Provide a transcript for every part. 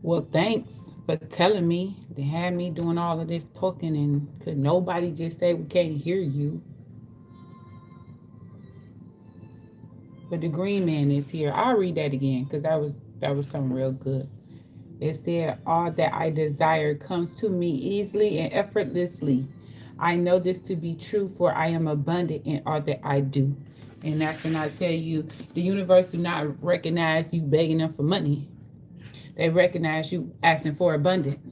Well, thanks for telling me. They had me doing all of this talking, and could nobody just say we can't hear you? But the green man is here. I'll read that again because that was something real good. It said, "All that I desire comes to me easily and effortlessly. I know this to be true, for I am abundant in all that I do." And that's when I tell you, the universe do not recognize you begging them for money. They recognize you asking for abundance.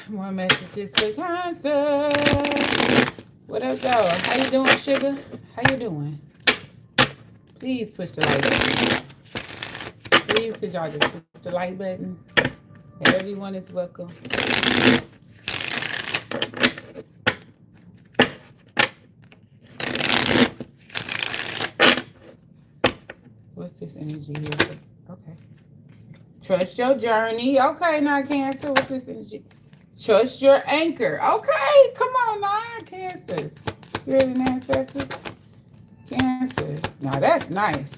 More messages for Cancer. What up, though? How you doing, sugar? How you doing? Please push the like button. Please, could y'all just push the like button? Everyone is welcome. What's this energy here? Okay. Trust your journey. Okay, now Cancer. What's this energy? Trust your anchor. Okay, come on now, Cancer. Spirit and ancestors. Cancer. Now that's nice.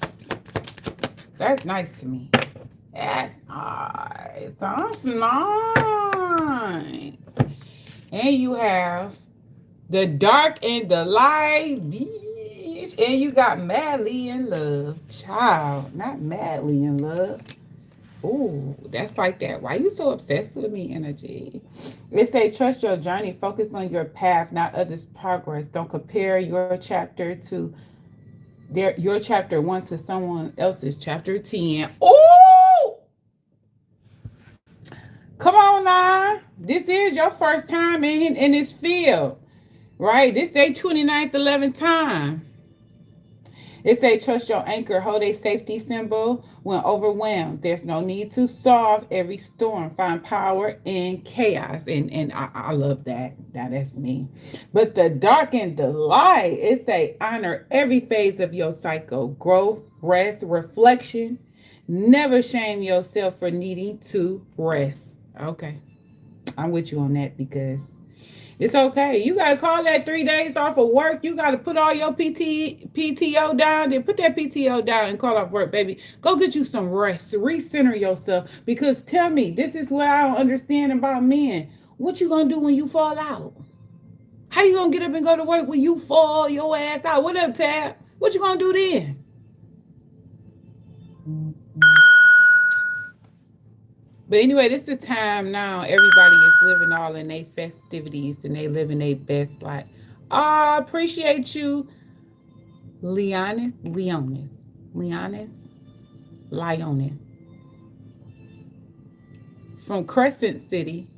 That's nice to me. That's nice. That's nice. And you have the dark and the light, bitch. And you got madly in love. Child, not madly in love. Ooh, that's like that. Why you so obsessed with me, energy? It say trust your journey. Focus on your path, not others' progress. Don't compare your chapter to your chapter 1 to someone else's chapter 10. Ooh! Come on now. This is your first time in this field, right? This day 29th, 11th time. It say trust your anchor, hold a safety symbol when overwhelmed. There's no need to solve every storm. Find power in chaos. And I love that. That's me. But the dark and the light, it say honor every phase of your cycle. Growth, rest, reflection. Never shame yourself for needing to rest. Okay. I'm with you on that because it's okay. You gotta call that 3 days off of work. You gotta put all your PTO down. Then put that PTO down and call off work, baby. Go get you some rest. Recenter yourself. Because tell me, this is what I don't understand about men. What you gonna do when you fall out? How you gonna get up and go to work when you fall your ass out? What up, Tab? What you gonna do then? But anyway, this is the time now. Everybody is living all in their festivities and they living their best life. I appreciate you, Leonis, Lionis, from Crescent City.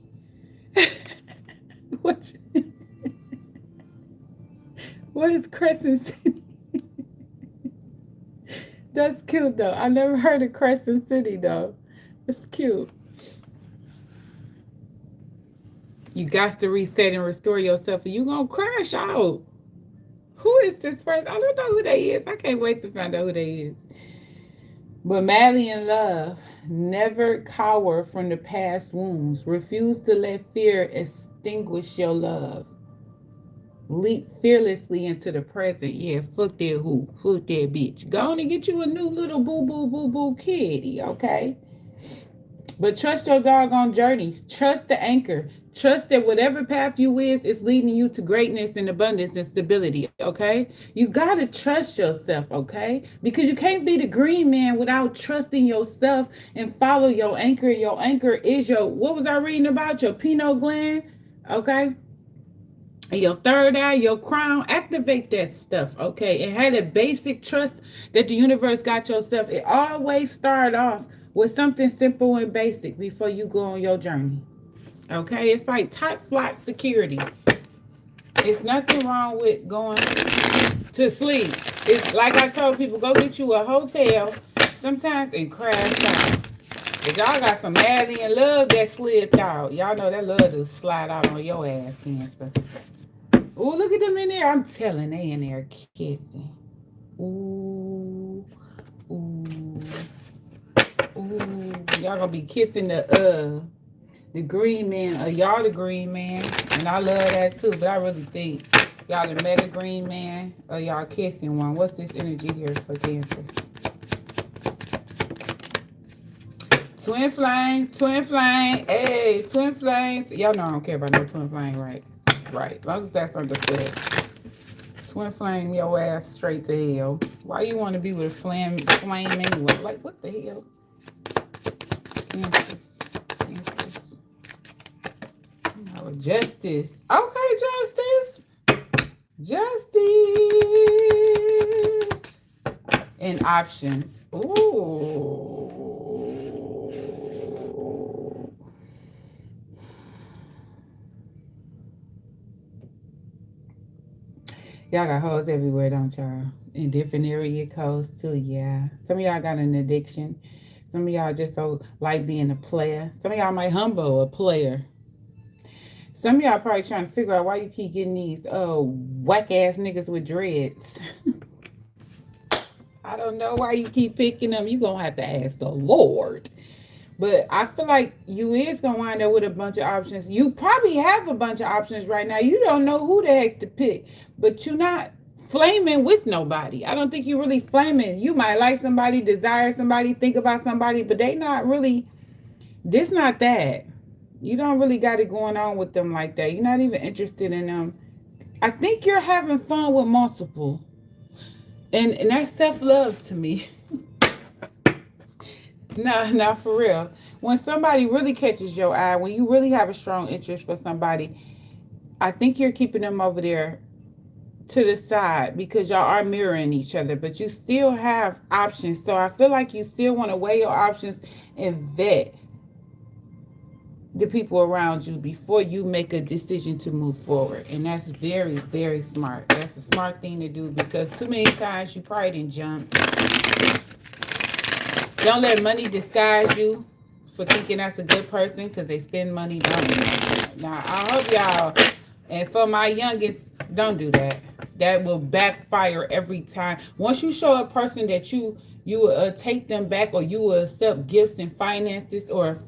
what, what is Crescent City? That's cute though. I never heard of Crescent City though. It's cute. You got to reset and restore yourself, or you gonna crash out. Who is this person? I don't know who they is. I can't wait to find out who they is. But madly in love, never cower from the past wounds. Refuse to let fear extinguish your love. Leap fearlessly into the present. Yeah, fuck that who. Fuck that bitch. Go on and get you a new little boo boo boo boo kitty, okay? But trust your doggone journeys. Trust the anchor. Trust that whatever path you is leading you to greatness and abundance and stability, okay? You got to trust yourself, okay? Because you can't be the green man without trusting yourself and follow your anchor. Your anchor is your, what was I reading about? Your pineal gland, okay? And your third eye, your crown, activate that stuff, okay? And have a basic trust that the universe got yourself. It always start off with something simple and basic before you go on your journey. Okay, it's like top flight security. It's nothing wrong with going to sleep. It's like I told people, go get you a hotel sometimes and crash out. If y'all got some madly in love that slipped out, y'all know that love to slide out on your ass, Cancer. Ooh, look at them in there. I'm telling, they in there kissing. Ooh, ooh, ooh. Y'all gonna be kissing the green man. Y'all the green man, and I love that too. But I really think Y'all the meta green man or y'all kissing one? What's this energy here for Cancer? Twin flame, twin flame, hey, twin flames. Y'all know I don't care about no twin flame, right? Right. As long as that's understood. Twin flame your ass straight to hell. Why you want to be with a flame anyway? Like, what the hell? Cancers. Cancers. Oh, justice. Okay, justice. Justice. And options. Ooh. Y'all got hoes everywhere, don't y'all? In different area codes too, yeah. Some of y'all got an addiction. Some of y'all just so like being a player. Some of y'all might humble a player. Some of y'all probably trying to figure out why you keep getting these whack ass niggas with dreads. I don't know why you keep picking them. You gonna have to ask the Lord. But I feel like you is gonna wind up with a bunch of options. You probably have a bunch of options right now. You don't know who the heck to pick, but you're not flaming with nobody. I don't think you're really flaming. You might like somebody, desire somebody, think about somebody, but they not really. This not that. You don't really got it going on with them like that. You're not even interested in them. I think you're having fun with multiple, and that's self love to me. No, not for real. When somebody really catches your eye, when you really have a strong interest for somebody, I think you're keeping them over there to the side because y'all are mirroring each other, but you still have options. So I feel like you still want to weigh your options and vet the people around you before you make a decision to move forward. And that's very, very smart. That's a smart thing to do because too many times you probably didn't jump. Don't let money disguise you for thinking that's a good person because they spend money. Don't. Now, I hope y'all, and for my youngest, don't do that. That will backfire every time. Once you show a person that you will take them back or you will accept gifts and finances or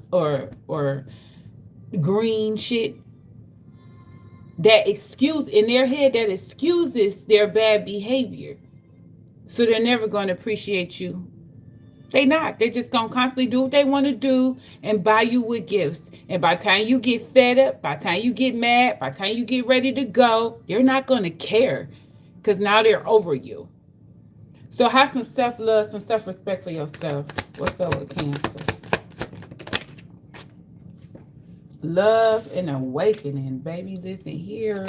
green shit, that excuse in their head that excuses their bad behavior. So they're never going to appreciate you. They not. They just gonna constantly do what they want to do and buy you with gifts. And by the time you get fed up, by the time you get mad, by the time you get ready to go, they're not gonna care. Cause now they're over you. So have some self-love, some self-respect for yourself. What's up with Cancer? Love and awakening, baby. Listen here.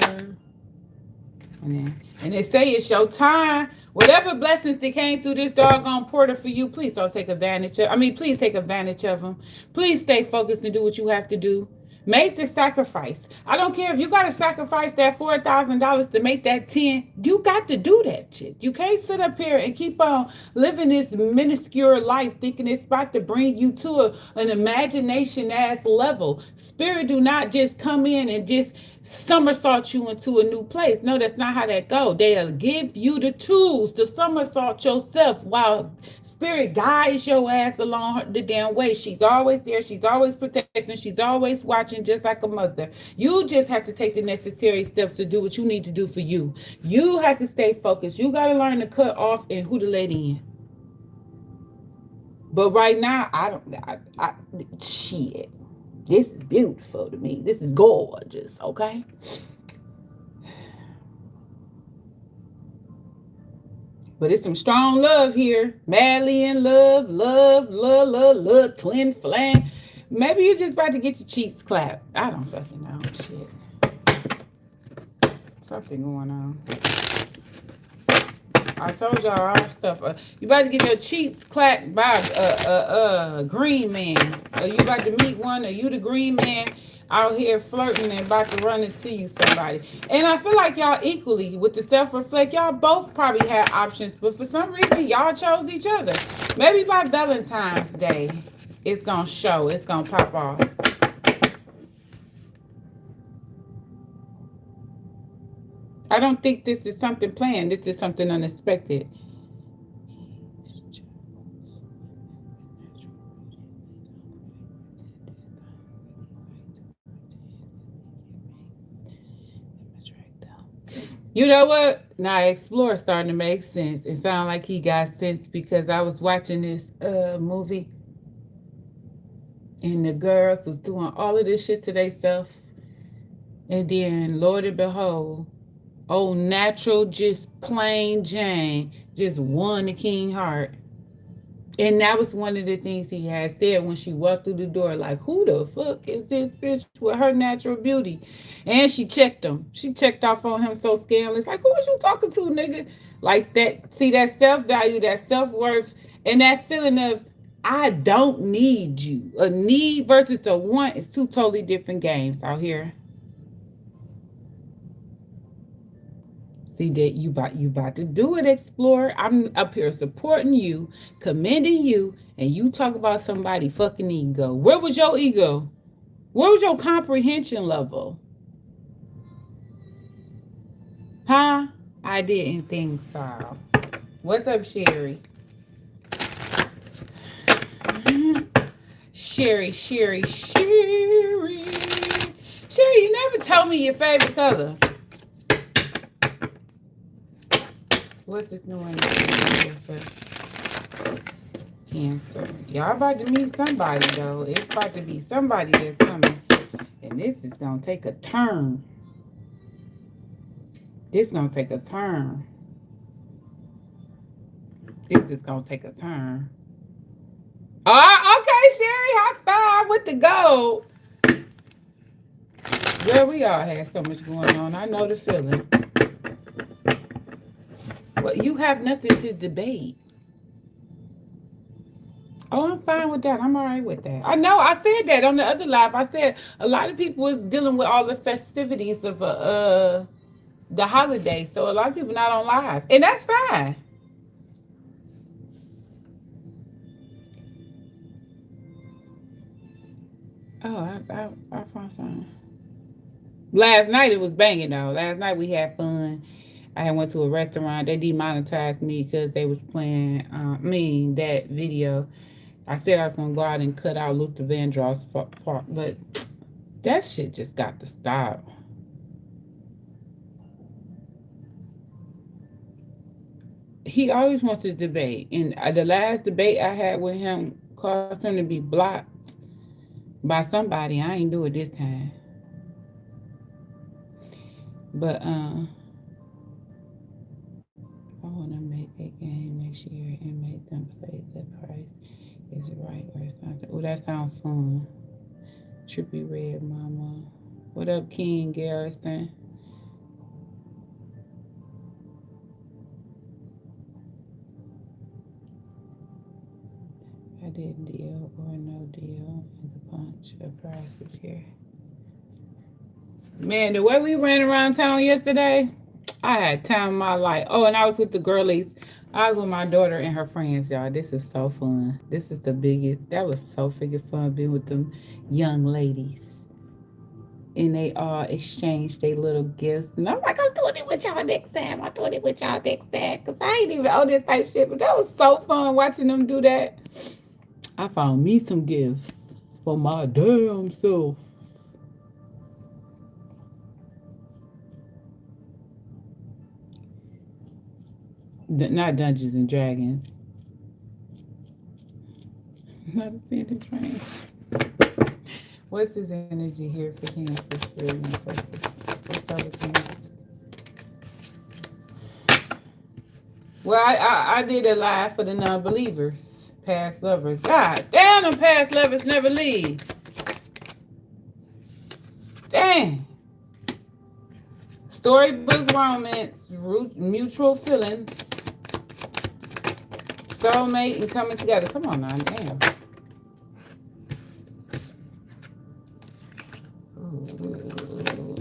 And they say it's your time. Whatever blessings that came through this doggone portal for you, please don't take advantage of. I mean, please take advantage of them. Please stay focused and do what you have to do. Make the sacrifice. I don't care if you got to sacrifice that $4,000 to make that 10. You got to do that shit. You can't sit up here and keep on living this minuscule life thinking it's about to bring you to an imagination ass level. Spirit do not just come in and just somersault you into a new place. No, that's not how that goes. They'll give you the tools to somersault yourself while Spirit guides your ass along the damn way. She's always there. She's always protecting. She's always watching, just like a mother. You just have to take the necessary steps to do what you need to do for you. You have to stay focused. You got to learn to cut off and who to let in. But right now, shit. This is beautiful to me. This is gorgeous, okay? But it's some strong love here. Madly in love, love, twin flame. Maybe you're just about to get your cheeks clapped. I don't fucking know. Shit. Something going on. I told y'all all stuff. You about to get your cheeks clapped by a green man. You about to meet one, or you the green man out here flirting and about to run into you somebody. And I feel like y'all equally with the self-reflect, y'all both probably had options, but for some reason y'all chose each other. Maybe by Valentine's Day, it's gonna show. It's gonna pop off. I don't think this is something planned. This is something unexpected. You know what? Now Explorer starting to make sense. It sound like he got sense because I was watching this movie and the girls was doing all of this shit to themselves. And then, Lord and behold, old natural, just plain Jane, just won the king heart. And that was one of the things he had said when she walked through the door, like, who the fuck is this bitch with her natural beauty? And she checked him. She checked off on him so scandalous. Like, who is you talking to, nigga? Like that, see that self-value, that self-worth, and that feeling of I don't need you. A need versus a want is two totally different games out here. See that you about to do it, Explorer. I'm up here supporting you, commending you, and you talk about somebody fucking ego. Where was your ego? Where was your comprehension level? Huh? I didn't think so. What's up, Sherry? Sherry, Sherry, Sherry. Sherry, you never told me your favorite color. What's this new one? Cancer. Y'all about to meet somebody though. It's about to be somebody that's coming. And this is gonna take a turn. This gonna take a turn. This is gonna take a turn. Oh, okay, Sherry, high five with the gold. Girl, we all had so much going on. I know the feeling. Well, you have nothing to debate. Oh, I'm fine with that. I'm all right with that. I know. I said that on the other live. I said a lot of people is dealing with all the festivities of the holiday, so a lot of people not on live, and that's fine. Oh, I found something. Last night it was banging though. Last night we had fun. I had went to a restaurant. They demonetized me because they was playing. That video. I said I was gonna go out and cut out Luther Vandross part, but that shit just got to stop. He always wants to debate, and the last debate I had with him caused him to be blocked by somebody. I ain't do it this time, but I want to make a game next year and make them play the price is right or something. Oh, that sounds fun. Trippy Red Mama. What up, King Garrison? I did deal or no deal, and the punch of price is here. Man, the way we ran around town yesterday, I had time of my life. Oh, and I was with the girlies. I was with my daughter and her friends, y'all. This is so fun. This is the biggest. That was so freaking fun being with them young ladies. And they all exchanged their little gifts. And I'm like, I'm doing it with y'all next time. I'm doing it with y'all next time. Because I ain't even on this type shit. But that was so fun watching them do that. I found me some gifts for my damn self. Not Dungeons and Dragons. Not a Santa train. What's his energy here for Cancer? What's up with Cancer? Well, I did a live for the non-believers, past lovers. God damn, them past lovers never leave. Dang. Storybook romance, mutual feelings, soulmate, and coming together. Come on now, damn. Ooh.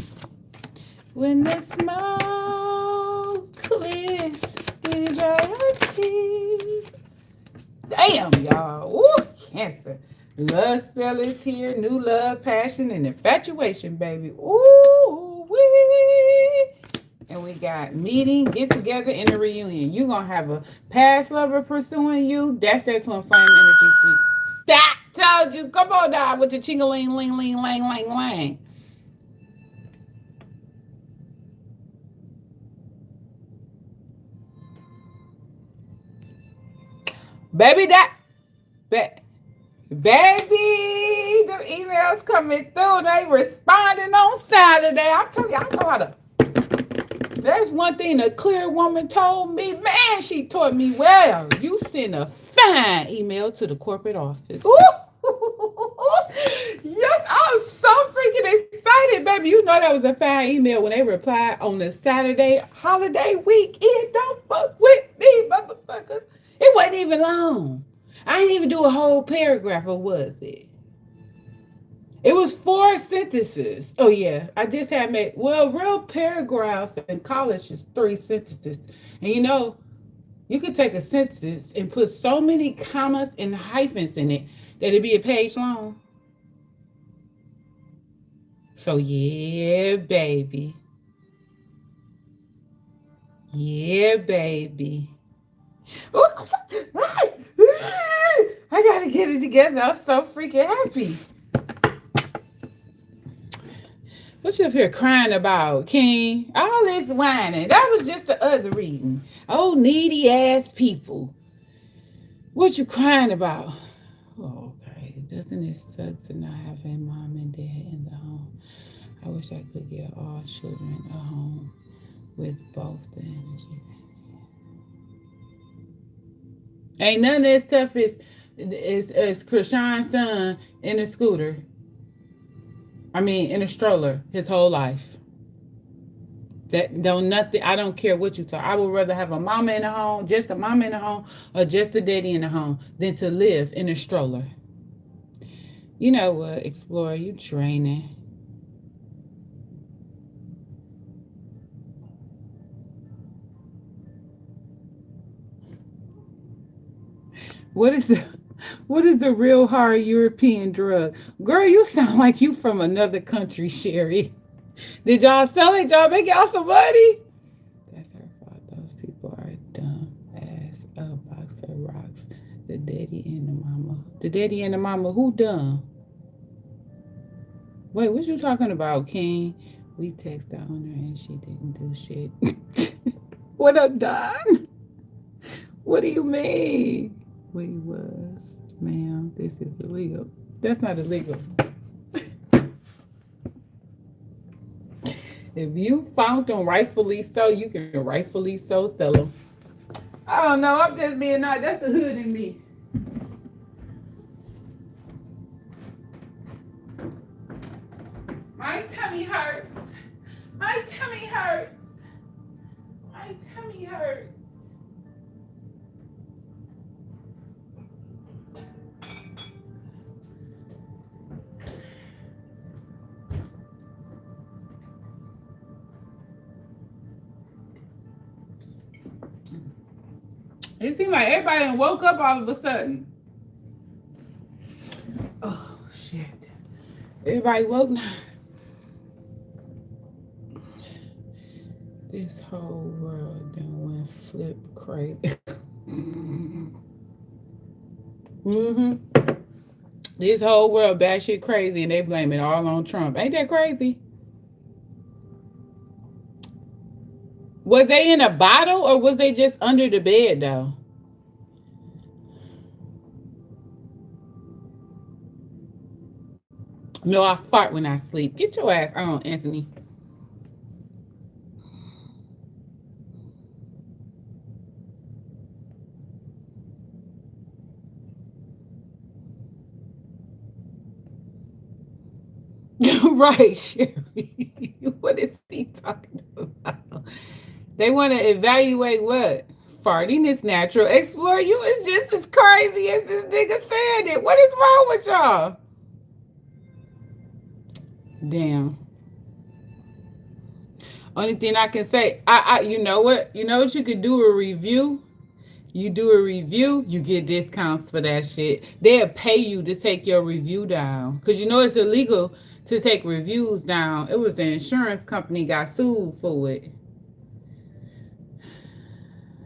When the smoke clears, you dry your tears. Damn, y'all. Woo, Cancer. Love spell is here. New love, passion, and infatuation, baby. Ooh, wee. And we got meeting, get together, and a reunion. You're going to have a past lover pursuing you. That's when flame energy speaks. That told you. Come on now with the ching-a-ling, ling, ling, lang, lang, lang. Baby, that. Ba- Baby, the emails coming through. They responding on Saturday. I'm telling you, I know how to. That's one thing a clear woman told me. Man, she taught me well. You send a fine email to the corporate office. Ooh. Yes, I was so freaking excited, baby. You know that was a fine email when they replied on the Saturday holiday weekend. Don't fuck with me, motherfucker. It wasn't even long. I didn't even do a whole paragraph, or was it? It was four sentences. Oh yeah, I just had made real paragraph in college is three sentences, and you could take a sentence and put so many commas and hyphens in it that it'd be a page long. So yeah, baby, yeah, baby. Ooh, I gotta get it together. I'm so freaking happy. What you up here crying about, King? All this whining. That was just the other reading. Oh, needy ass people. What you crying about? Oh, okay. Doesn't it suck to not have a mom and dad in the home? I wish I could give all children a home with both the energy. Ain't none of this stuff is Krishan's son in a scooter. I mean, in a stroller his whole life. That don't nothing. I don't care what you talk. I would rather have a mama in the home, just a mama in the home, or just a daddy in the home, than to live in a stroller. You know what, Explorer? You training. What is the what is a real hard European drug? Girl, you sound like you from another country, Sherry. Did y'all sell it? Y'all make y'all some money? That's her fault. Those people are dumb as a box of rocks. The daddy and the mama. The daddy and the mama, who dumb? Wait, what you talking about, King? We text the owner and she didn't do shit. What up, Don? What do you mean? We was, ma'am, this is illegal. That's not illegal. If you found them rightfully so, you can rightfully so sell them. I don't know. I'm just being nice. That's the hood in me. My tummy hurts. My tummy hurts. My tummy hurts. It seemed like everybody woke up all of a sudden. Oh shit! Everybody woke now. This whole world done went flip crazy. Mm-hmm. This whole world batshit crazy, and they blame it all on Trump. Ain't that crazy? Was they in a bottle or was they just under the bed though? No, I fart when I sleep. Get your ass on, Anthony. Right, Sherry. What is he talking about? They want to evaluate what? Farting is natural. Explore you is just as crazy as this nigga said it. What is wrong with y'all? Damn. Only thing I can say, you know what? You know what you could do a review? You do a review, you get discounts for that shit. They'll pay you to take your review down. Cause you know it's illegal to take reviews down. It was the insurance company got sued for it.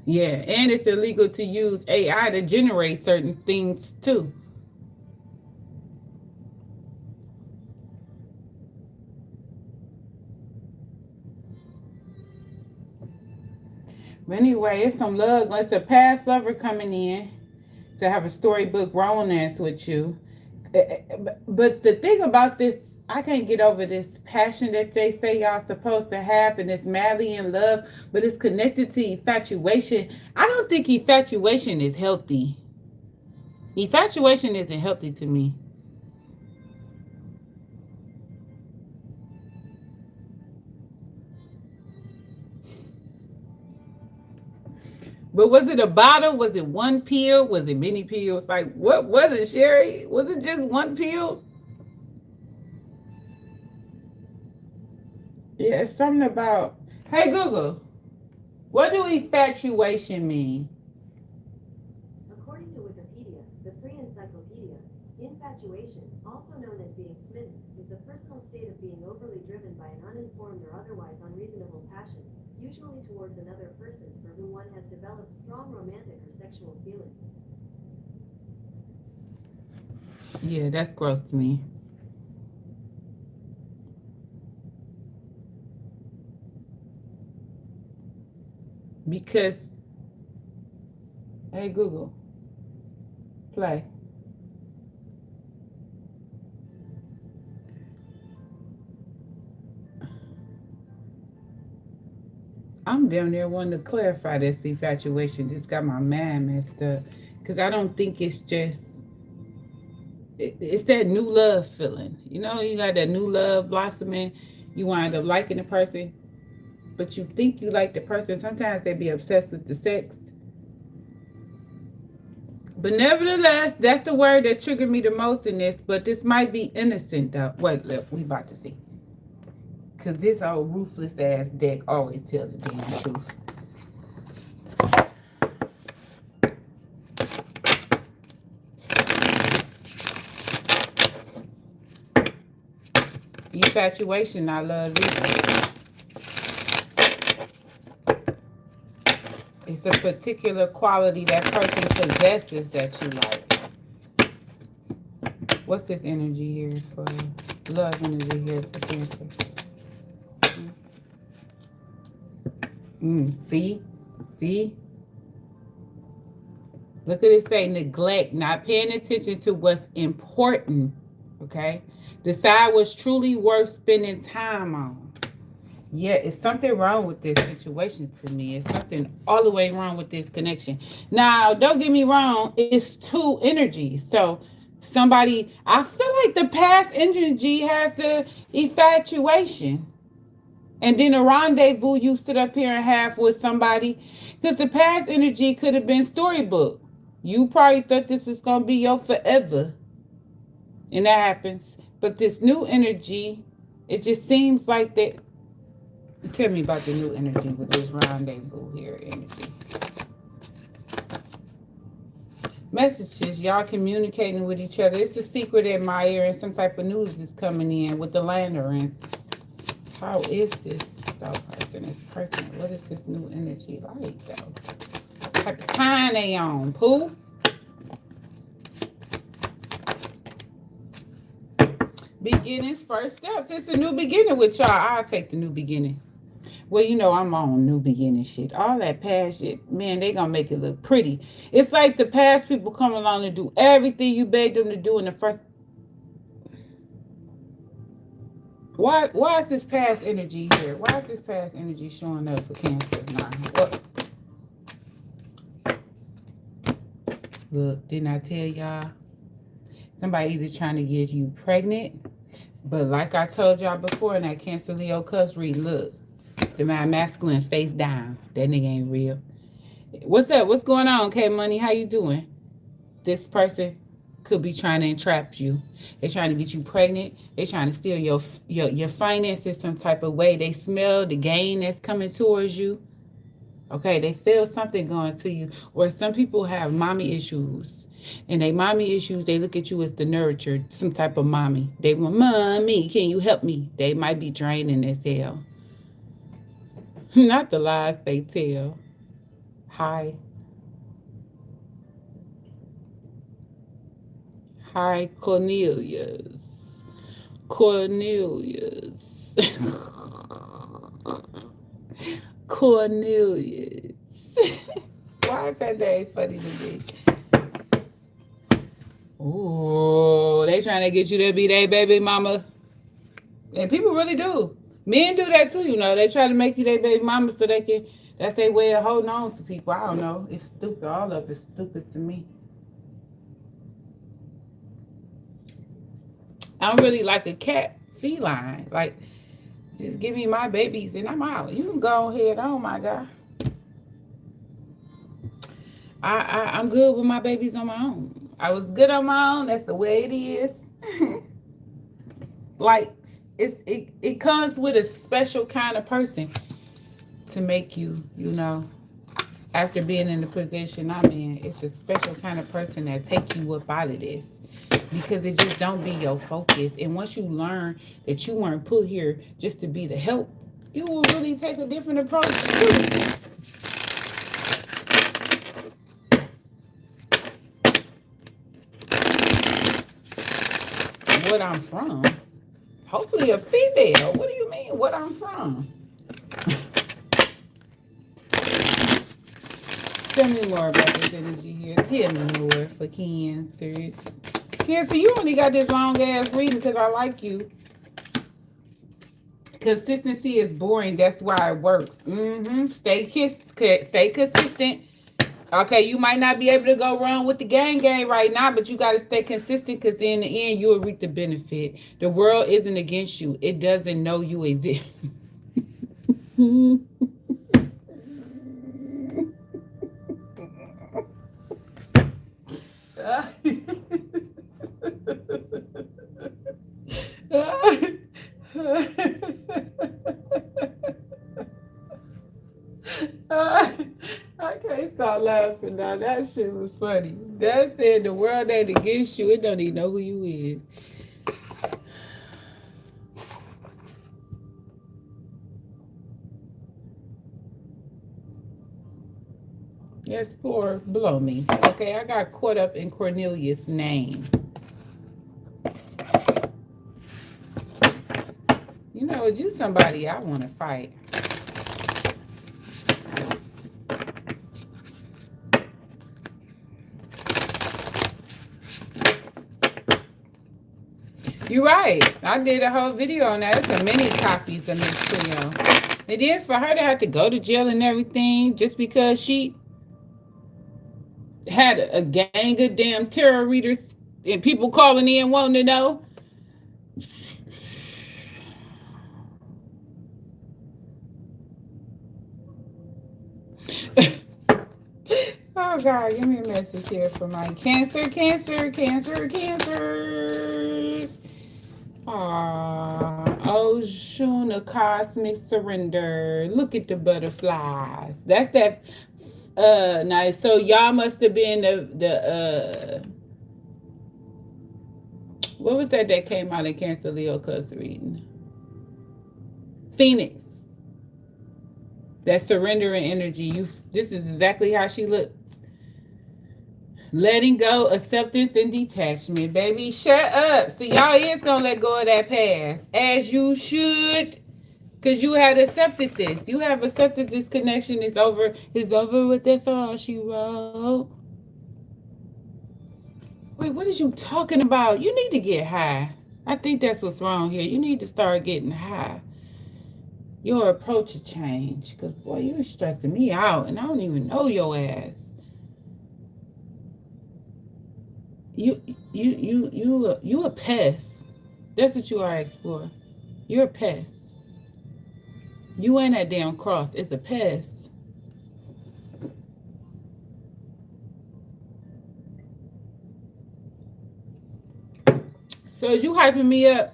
Yeah, and it's illegal to use AI to generate certain things too. But anyway, it's some love. It's a past lover coming in. to have a storybook romance with you. But the thing about this, I can't get over this passion that they say y'all supposed to have, and it's madly in love, but it's connected to infatuation. I don't think infatuation is healthy. Infatuation isn't healthy to me. But was it a bottle? Was it one pill? Was it many pills? Like, what was it, Sherry? Was it just one pill? Yeah, it's something about. Hey, Google, what do infatuation mean? According to Wikipedia, the free encyclopedia, infatuation, also known as being smitten, is the personal state of being overly driven by an uninformed or otherwise unreasonable passion, usually towards another person for whom one has developed strong romantic or sexual feelings. Yeah, that's gross to me. Because, hey, Google, play. I'm down there wanting to clarify this infatuation. This got my mind messed up. Because I don't think it's just, it's that new love feeling. You know, you got that new love blossoming. You wind up liking the person, but you think you like the person. Sometimes they be obsessed with the sex. But nevertheless, that's the word that triggered me the most in this. But this might be innocent, though. Wait, look, we about to see. Because this old ruthless ass deck always tells the damn truth. Infatuation, I love this. It's a particular quality that person possesses that you like. What's this energy here for? Love energy here for Cancer. See? See? Look at it say neglect, not paying attention to what's important. Okay? Decide what's truly worth spending time on. Yeah, it's something wrong with this situation to me. It's something all the way wrong with this connection. Now, don't get me wrong, it's two energies. So, somebody, I feel like the past energy has the infatuation. And then a rendezvous you sit up here and have with somebody. Because the past energy could have been storybook. You probably thought this was going to be your forever. And that happens. But this new energy, it just seems like that. Tell me about the new energy with this rendezvous here energy. Messages, y'all communicating with each other. It's a secret admirer and some type of news is coming in with the lanterns. How is this though, person? This person, what is this new energy like though? What type of time they on, Pooh? Beginnings, first steps. It's a new beginning with y'all. I'll take the new beginning. Well, you know, I'm on new beginning shit. All that past shit, man, they gonna make it look pretty. It's like the past people come along and do everything you begged them to do in the first. Why is this past energy here? Why is this past energy showing up for Cancer? Look, didn't I tell y'all? Somebody either trying to get you pregnant, but like I told y'all before in that Cancer Leo cuss read, look, the man masculine face down. That nigga ain't real. What's up? What's going on, K Money? How you doing? This person could be trying to entrap you. They're trying to get you pregnant. They're trying to steal your finances some type of way. They smell the gain that's coming towards you. Okay, they feel something going to you. Or some people have mommy issues. And they mommy issues, they look at you as the nurturer, some type of mommy. They want, mommy, can you help me? They might be draining as hell. Not the lies they tell. Hi. Hi, Cornelius. Cornelius. Cornelius. Why is that name funny to me? Oh, they trying to get you to be their baby mama. And people really do. Men do that too, you know. They try to make you their baby mama so they can. That's their way of holding on to people. I don't know. It's stupid. All of it's stupid to me. I'm really like a cat feline. Like, just give me my babies and I'm out. You can go ahead. Oh my God. I'm good with my babies on my own. I was good on my own. That's the way it is. Like, it comes with a special kind of person to make you, you know, after being in the position I'm in, it's a special kind of person that take you up out of this because it just don't be your focus. And once you learn that you weren't put here just to be the help, you will really take a different approach to what I'm from. Hopefully a female. What do you mean what I'm from? Tell me more about this energy here. Tell me more for Cancers. Cancer, you only got this long ass reading because I like you. Consistency is boring. That's why it works. Stay consistent. Okay, you might not be able to go run with the gang right now, but you got to stay consistent because in the end, you'll reap the benefit. The world isn't against you. It doesn't know you exist. I can't stop laughing now. That shit was funny. That said the world ain't against you. It don't even know who you is. Explore below me. Okay, I got caught up in Cornelius' name. You know, you somebody I want to fight. You're right. I did a whole video on that. It's a many copies of Miss Cleo. And then for her to have to go to jail and everything just because she had a gang of damn tarot readers and people calling in wanting to know. Oh God, give me a message here for my cancers. Ocean of cosmic surrender. Look at the butterflies. That's that nice. So y'all must have been the what was that came out in Cancer Leo cuz reading? Phoenix. That surrendering energy. You this is exactly how she looks. Letting go, acceptance, and detachment. Baby, shut up. See, y'all is gonna let go of that past. As you should. Because you had accepted this. You have accepted this connection. It's over. It's over with. That's all she wrote. Wait, what is you talking about? You need to get high. I think that's what's wrong here. You need to start getting high. Your approach will change. Because, boy, you're stressing me out. And I don't even know your ass. You, you a pest. That's what you are, Explorer. You're a pest. You ain't that damn cross. It's a pest. So is you hyping me up?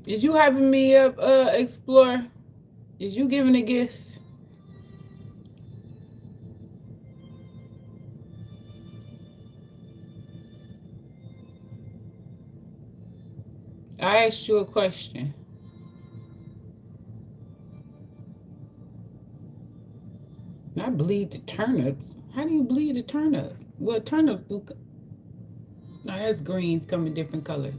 Is you hyping me up, Explorer? Is you giving a gift? I asked you a question. Not bleed the turnips. How do you bleed a turnip? Well, turnips do. No, that's greens come in different colors.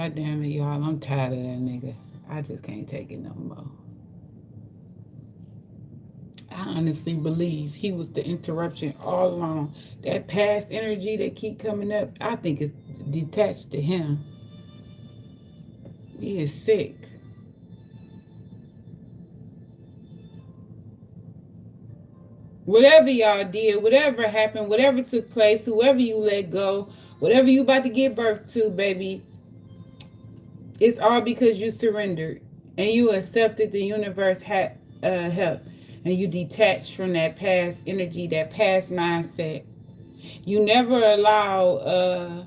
God damn it, y'all. I'm tired of that nigga. I just can't take it no more. I honestly believe he was the interruption all along. That past energy that keep coming up, I think it's detached to him. He is sick. Whatever y'all did, whatever happened, whatever took place, whoever you let go, whatever you about to give birth to, baby, it's all because you surrendered and you accepted the universe had help, and you detached from that past energy, that past mindset. You never allow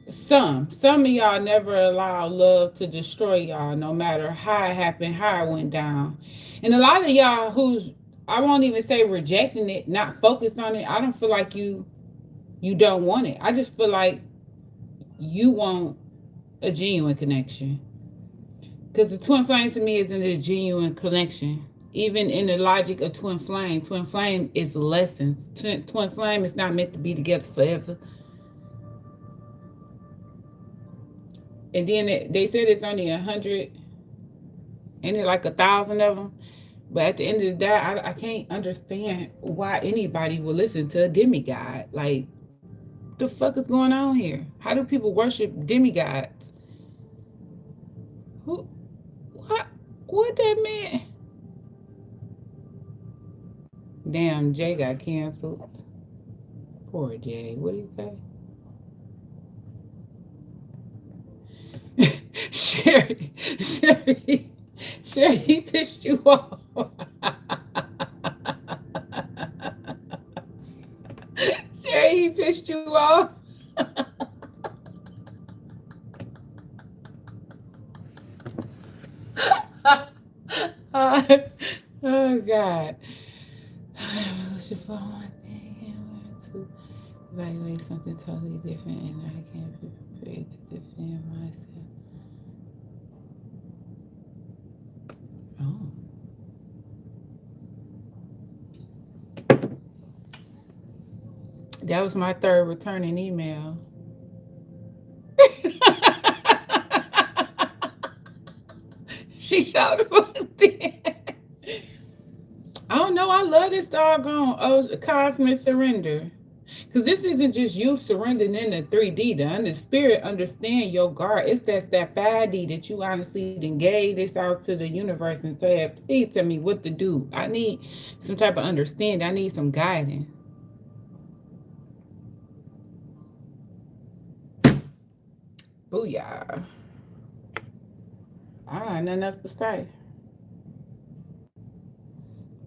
some of y'all never allow love to destroy y'all, no matter how it happened, how it went down. And a lot of y'all who's, I won't even say rejecting it, not focused on it. I don't feel like you don't want it. I just feel like you want a genuine connection. Because the twin flame to me isn't a genuine connection. Even in the logic of twin flame is lessons. Twin flame is not meant to be together forever. And then they said it's only 100, and it like 1,000 of them. But at the end of the day, I can't understand why anybody would listen to a demigod. Like, what the fuck is going on here? How do people worship demigods? Who? What? What that meant? Damn, Jay got canceled. Poor Jay. What did he say? Sherry pissed you off. Sherry, he pissed you off. uh, oh God. What's your phone? One thing to evaluate something totally different, and I can't be prepared to defend myself. Oh. That was my third returning email. She showed the fuck thing. I don't know. I love this doggone cosmic surrender. Because this isn't just you surrendering in the 3D. The spirit understand your guard. It's that 5D that you honestly then gave this out to the universe and said, please tell me what to do. I need some type of understanding. I need some guidance. Booyah. I got nothing else to say.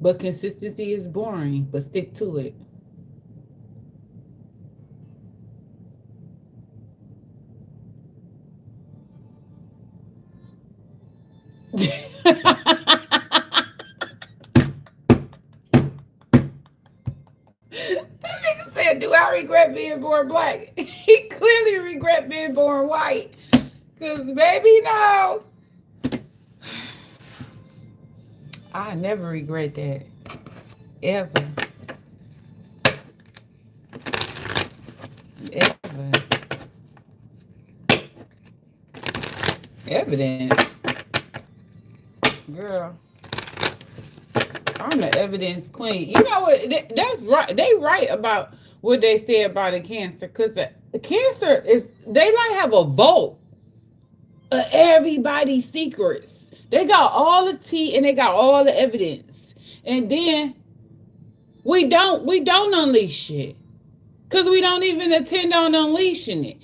But consistency is boring, but stick to it. Nigga said, do I regret being born black? He clearly regret being born white. Cause baby, no. I never regret that. Ever. Ever. Evidence. Girl. I'm the evidence queen. You know what? That's right. They right about what they say about the cancer. Cause the cancer is, they like have a vote of everybody's secrets. They got all the tea and they got all the evidence. And then we don't unleash it. Cause we don't even intend on unleashing it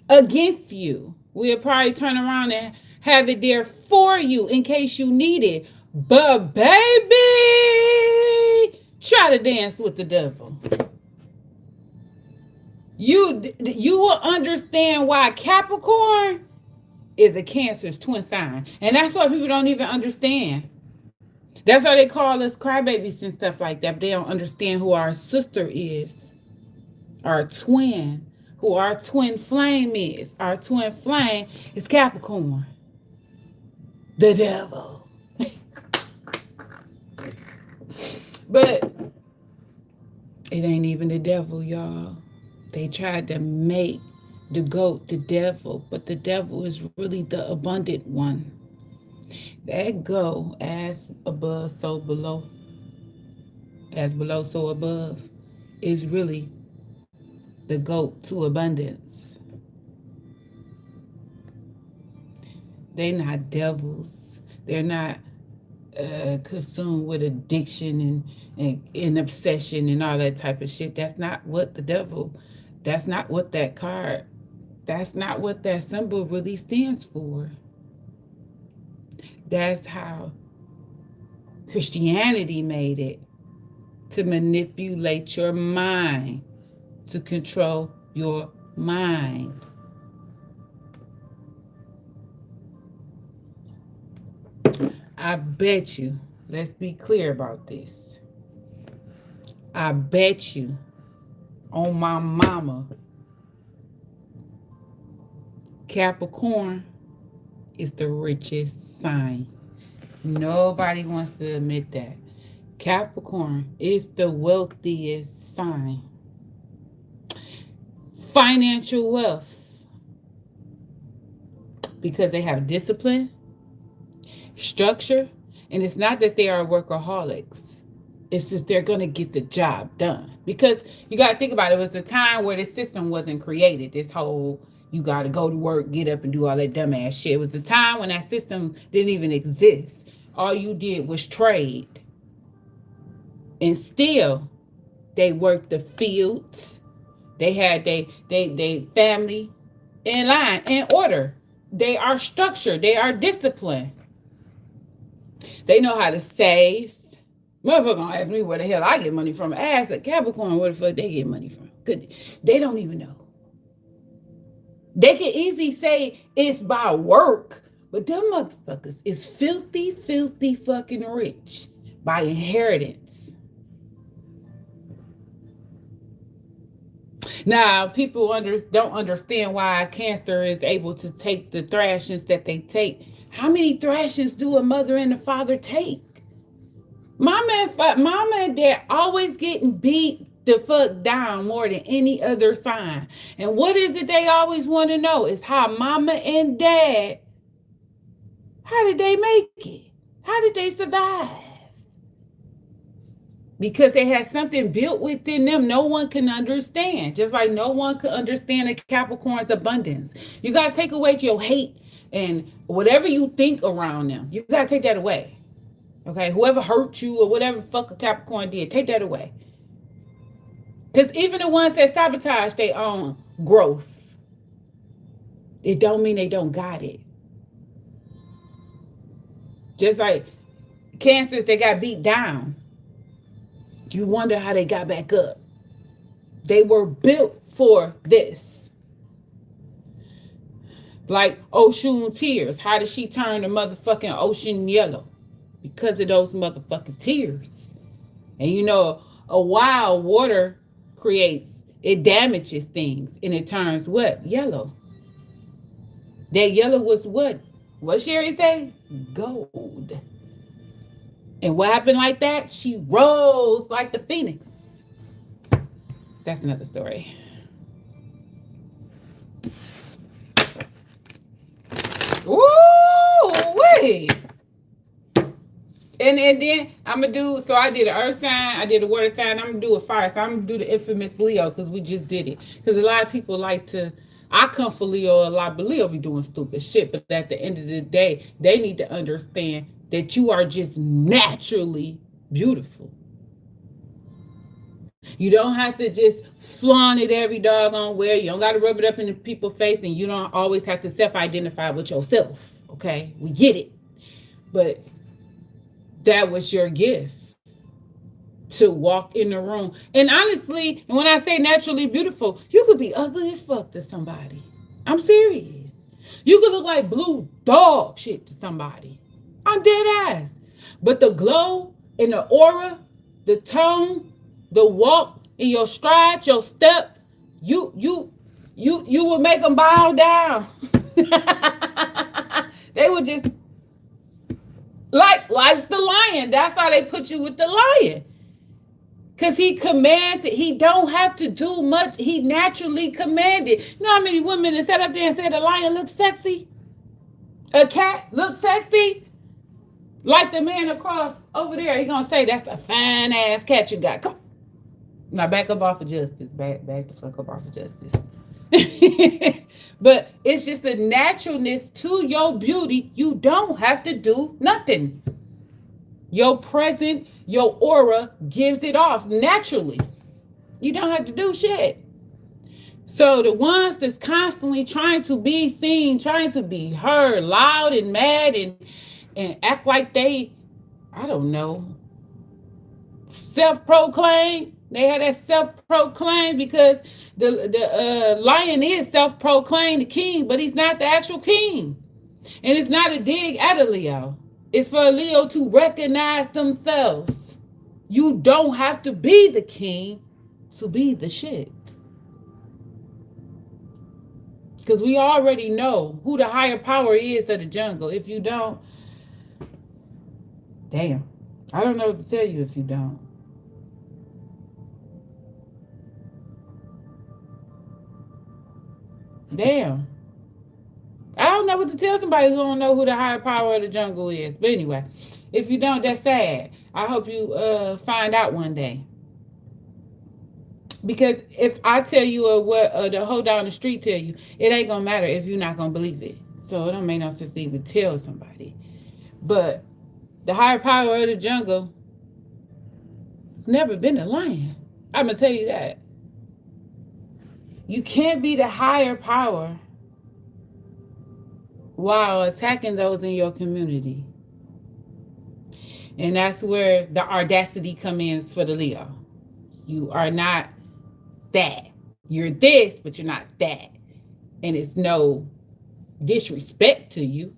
against you. We'll probably turn around and have it there for you in case you need it. But baby, try to dance with the devil. You will understand why Capricorn is a Cancer's twin sign. And that's what people don't even understand. That's why they call us crybabies and stuff like that. But they don't understand who our sister is, our twin, who our twin flame is. Our twin flame is Capricorn, the devil. But it ain't even the devil, y'all. They tried to make The goat, the devil, but the devil is really the abundant one. That go as above, so below, as below, so above, is really the goat to abundance. They're not devils. They're not consumed with addiction and obsession and all that type of shit. That's not what the devil, that's not what that card, that's not what that symbol really stands for. That's how Christianity made it, to manipulate your mind, to control your mind. I bet you, let's be clear about this. I bet you on my mama, Capricorn is the richest sign. Nobody wants to admit that. Capricorn is the wealthiest sign. Financial wealth, because they have discipline, structure, and it's not that they are workaholics. It's just they're going to get the job done. Because you got to think about it, it was a time where the system wasn't created. This whole you got to go to work, get up, and do all that dumbass shit. It was a time when that system didn't even exist. All you did was trade. And still, they worked the fields. They had they family in line, in order. They are structured. They are disciplined. They know how to save. Motherfucker gonna ask me where the hell I get money from. Ask a Capricorn where the fuck they get money from. Cause they don't even know. They can easily say it's by work, but them motherfuckers is filthy, filthy fucking rich by inheritance. Now, people don't understand why Cancer is able to take the thrashings that they take. How many thrashings do a mother and a father take? Mama and dad always getting beat the fuck down more than any other sign. And what is it they always want to know is how mama and dad, how did they make it? How did they survive? Because they had something built within them no one can understand. Just like no one could understand a Capricorn's abundance. You got to take away your hate and whatever you think around them. You got to take that away. Okay, whoever hurt you or whatever fuck a Capricorn did, take that away. Because even the ones that sabotage their own growth, it don't mean they don't got it. Just like Cancers, they got beat down. You wonder how they got back up. They were built for this. Like Ocean Tears. How did she turn the motherfucking ocean yellow? Because of those motherfucking tears. And you know, a wild water creates, it damages things and it turns what? Yellow. That yellow was what? What Sherry say? Gold. And what happened like that? She rose like the phoenix. That's another story. Woo! Wait. And then I'm gonna do, so I did an earth sign, I did a water sign, I'm gonna do a fire, so I'm gonna do the infamous Leo because we just did it. Because a lot of people like to, I come for Leo a lot, but Leo be doing stupid shit. But at the end of the day, they need to understand that you are just naturally beautiful. You don't have to just flaunt it every doggone where. You don't got to rub it up in the people's face, and you don't always have to self-identify with yourself. Okay, we get it, but that was your gift to walk in the room. And honestly, when I say naturally beautiful, you could be ugly as fuck to somebody. I'm serious. You could look like blue dog shit to somebody. I'm dead ass. But the glow and the aura, the tone, the walk in your stride, your step, you would make them bow down. They would just like the lion. That's how they put you with the lion. Because he commands it. He don't have to do much. He naturally commanded. You know how many women that sat up there and said a lion looks sexy? A cat looks sexy? Like the man across over there, he gonna say that's a fine ass cat you got. Come, now back up off of justice. Back the fuck up off of justice. But it's just a naturalness to your beauty. You don't have to do nothing. Your present, your aura gives it off naturally. You don't have to do shit. So the ones that's constantly trying to be seen, trying to be heard, loud and mad, and act like they, I don't know, self-proclaimed. They had that self-proclaimed because the lion is self-proclaimed the king, but he's not the actual king. And it's not a dig at a Leo. It's for a Leo to recognize themselves. You don't have to be the king to be the shit. Because we already know who the higher power is of the jungle. If you don't, damn. I don't know what to tell you if you don't. Damn. I don't know what to tell somebody who don't know who the higher power of the jungle is. But anyway, if you don't, that's sad. I hope you find out one day. Because if I tell you what the hoe down the street tell you, it ain't gonna matter if you're not gonna believe it. So it don't make no sense to even tell somebody. But the higher power of the jungle, it's never been a lion. I'm gonna tell you that. You can't be the higher power while attacking those in your community. And that's where the audacity comes in for the Leo. You are not that. You're this, but you're not that. And it's no disrespect to you.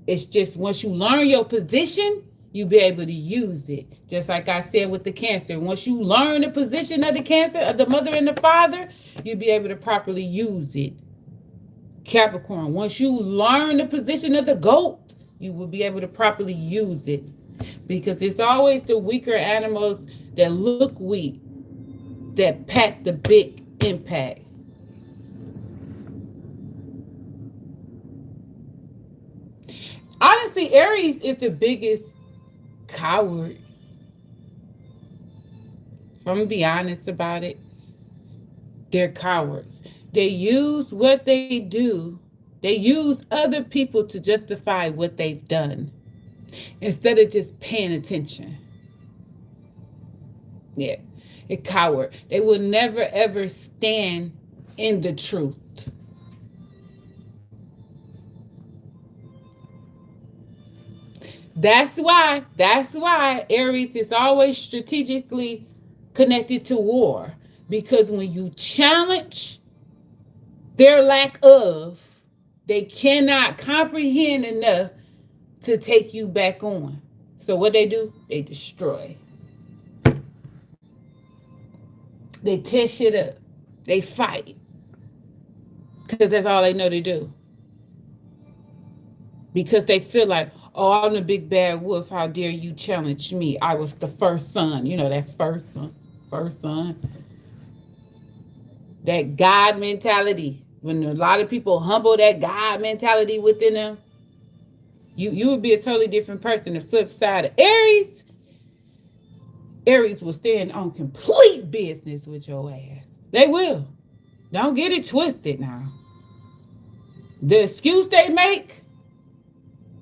It's just once you learn your position, you be able to use it. Just like I said with the Cancer. Once you learn the position of the Cancer, of the mother and the father, you'll be able to properly use it. Capricorn, once you learn the position of the goat, you will be able to properly use it. Because it's always the weaker animals that look weak that pack the big impact. Honestly, Aries is the biggest coward. I'm gonna be honest about it. They're cowards. They use what they do. They use other people to justify what they've done instead of just paying attention. Yeah, a coward. They will never ever stand in the truth. That's why Aries is always strategically connected to war. Because when you challenge their lack of, they cannot comprehend enough to take you back on. So what they do, they destroy. They tear shit up. They fight. Because that's all they know to do. Because they feel like, oh, I'm the big bad wolf. How dare you challenge me? I was the first son. You know, that first son. First son. That God mentality. When a lot of people humble that God mentality within them, you would be a totally different person. The flip side of Aries, Aries will stand on complete business with your ass. They will. Don't get it twisted now. The excuse they make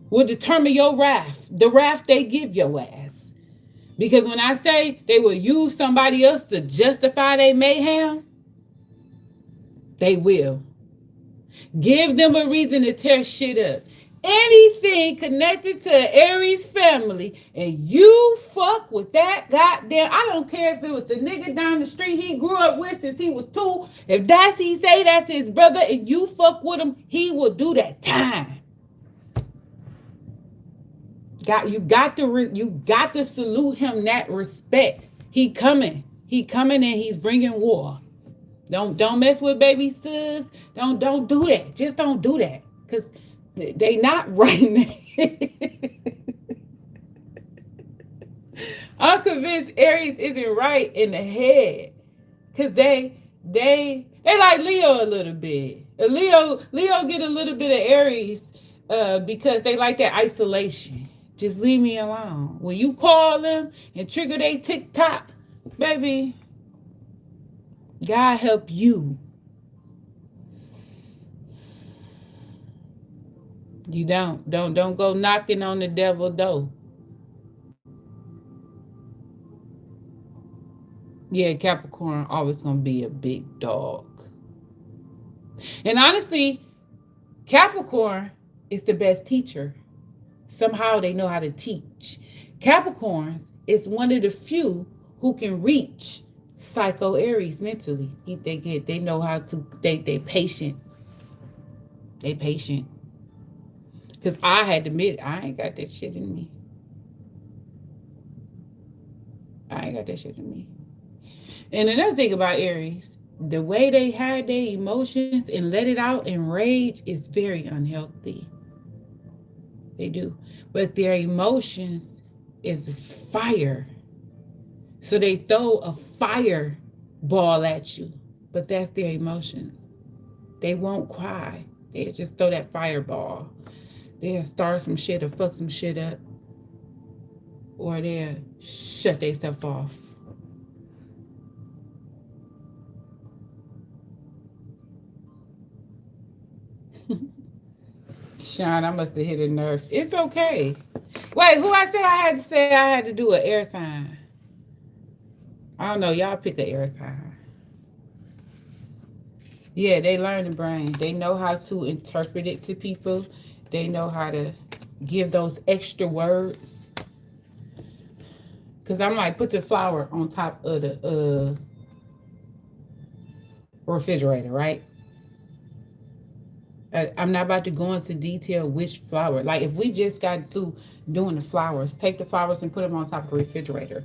will determine your wrath, the wrath they give your ass. Because when I say they will use somebody else to justify their mayhem, they will. Give them a reason to tear shit up. Anything connected to an Aries family and you fuck with that goddamn, I don't care if it was the nigga down the street he grew up with since he was 2. If that's he say that's his brother and you fuck with him, he will do that time. You got to salute him that respect. He coming and he's bringing war. Don't mess with baby sis. Don't do that. Just don't do that. Cause they not right now. I'm convinced Aries isn't right in the head. Cause they like Leo a little bit. Leo get a little bit of Aries because they like that isolation. Just leave me alone. When you call them and trigger they TikTok, baby, God help you. You don't go knocking on the devil door. Yeah, Capricorn always gonna be a big dog. And honestly, Capricorn is the best teacher. Somehow they know how to teach. Capricorns is one of the few who can reach Psycho Aries mentally. They know how to they patient. They patient. Cause I had to admit I ain't got that shit in me. I ain't got that shit in me. And another thing about Aries, the way they hide their emotions and let it out in rage is very unhealthy. They do. But their emotions is fire. So they throw a fire ball at you. But that's their emotions. They won't cry. They just throw that fireball. They'll start some shit or fuck some shit up. Or they'll shut themselves off. Sean, I must have hit a nerve. It's okay. Wait, who I said I had to say I had to do an air sign? I don't know. Y'all pick an air sign. Yeah, they learn the brain. They know how to interpret it to people. They know how to give those extra words. Cause I'm like, put the flour on top of the refrigerator, right? I'm not about to go into detail which flour. Like if we just got through doing the flowers, take the flowers and put them on top of the refrigerator.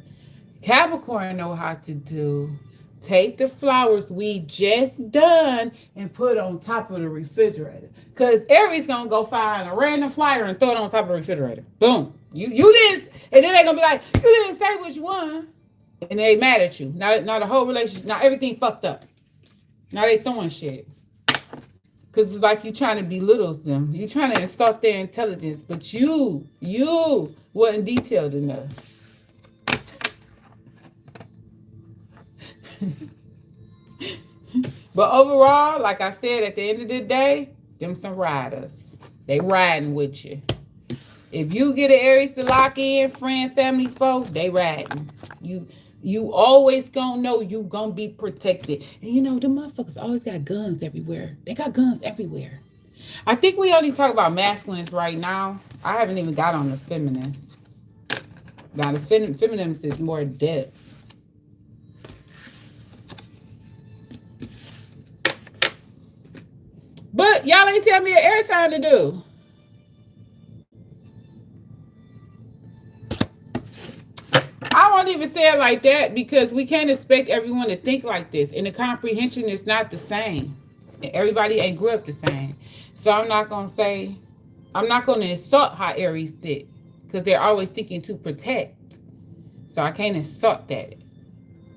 Capricorn know how to do. Take the flowers we just done and put on top of the refrigerator. Cause Aries gonna go find a random flyer and throw it on top of the refrigerator. Boom. You didn't, and then they gonna be like, you didn't say which one, and they mad at you. Now the whole relationship, now everything fucked up. Now they throwing shit. Cause it's like you trying to belittle them. You trying to insult their intelligence, but you wasn't detailed enough. But overall, like I said, at the end of the day, them some riders. They riding with you. If you get an Aries to lock in, friend, family, foe, they riding. You always gonna know you gonna be protected. And you know, the motherfuckers always got guns everywhere. They got guns everywhere. I think we only talk about masculines right now. I haven't even got on the feminine. Now the feminine is more depth. But y'all ain't tell me an air sign to do. I won't even say it like that because we can't expect everyone to think like this. And the comprehension is not the same. Everybody ain't grew up the same. So I'm not gonna insult how Aries think. Because they're always thinking to protect. So I can't insult that.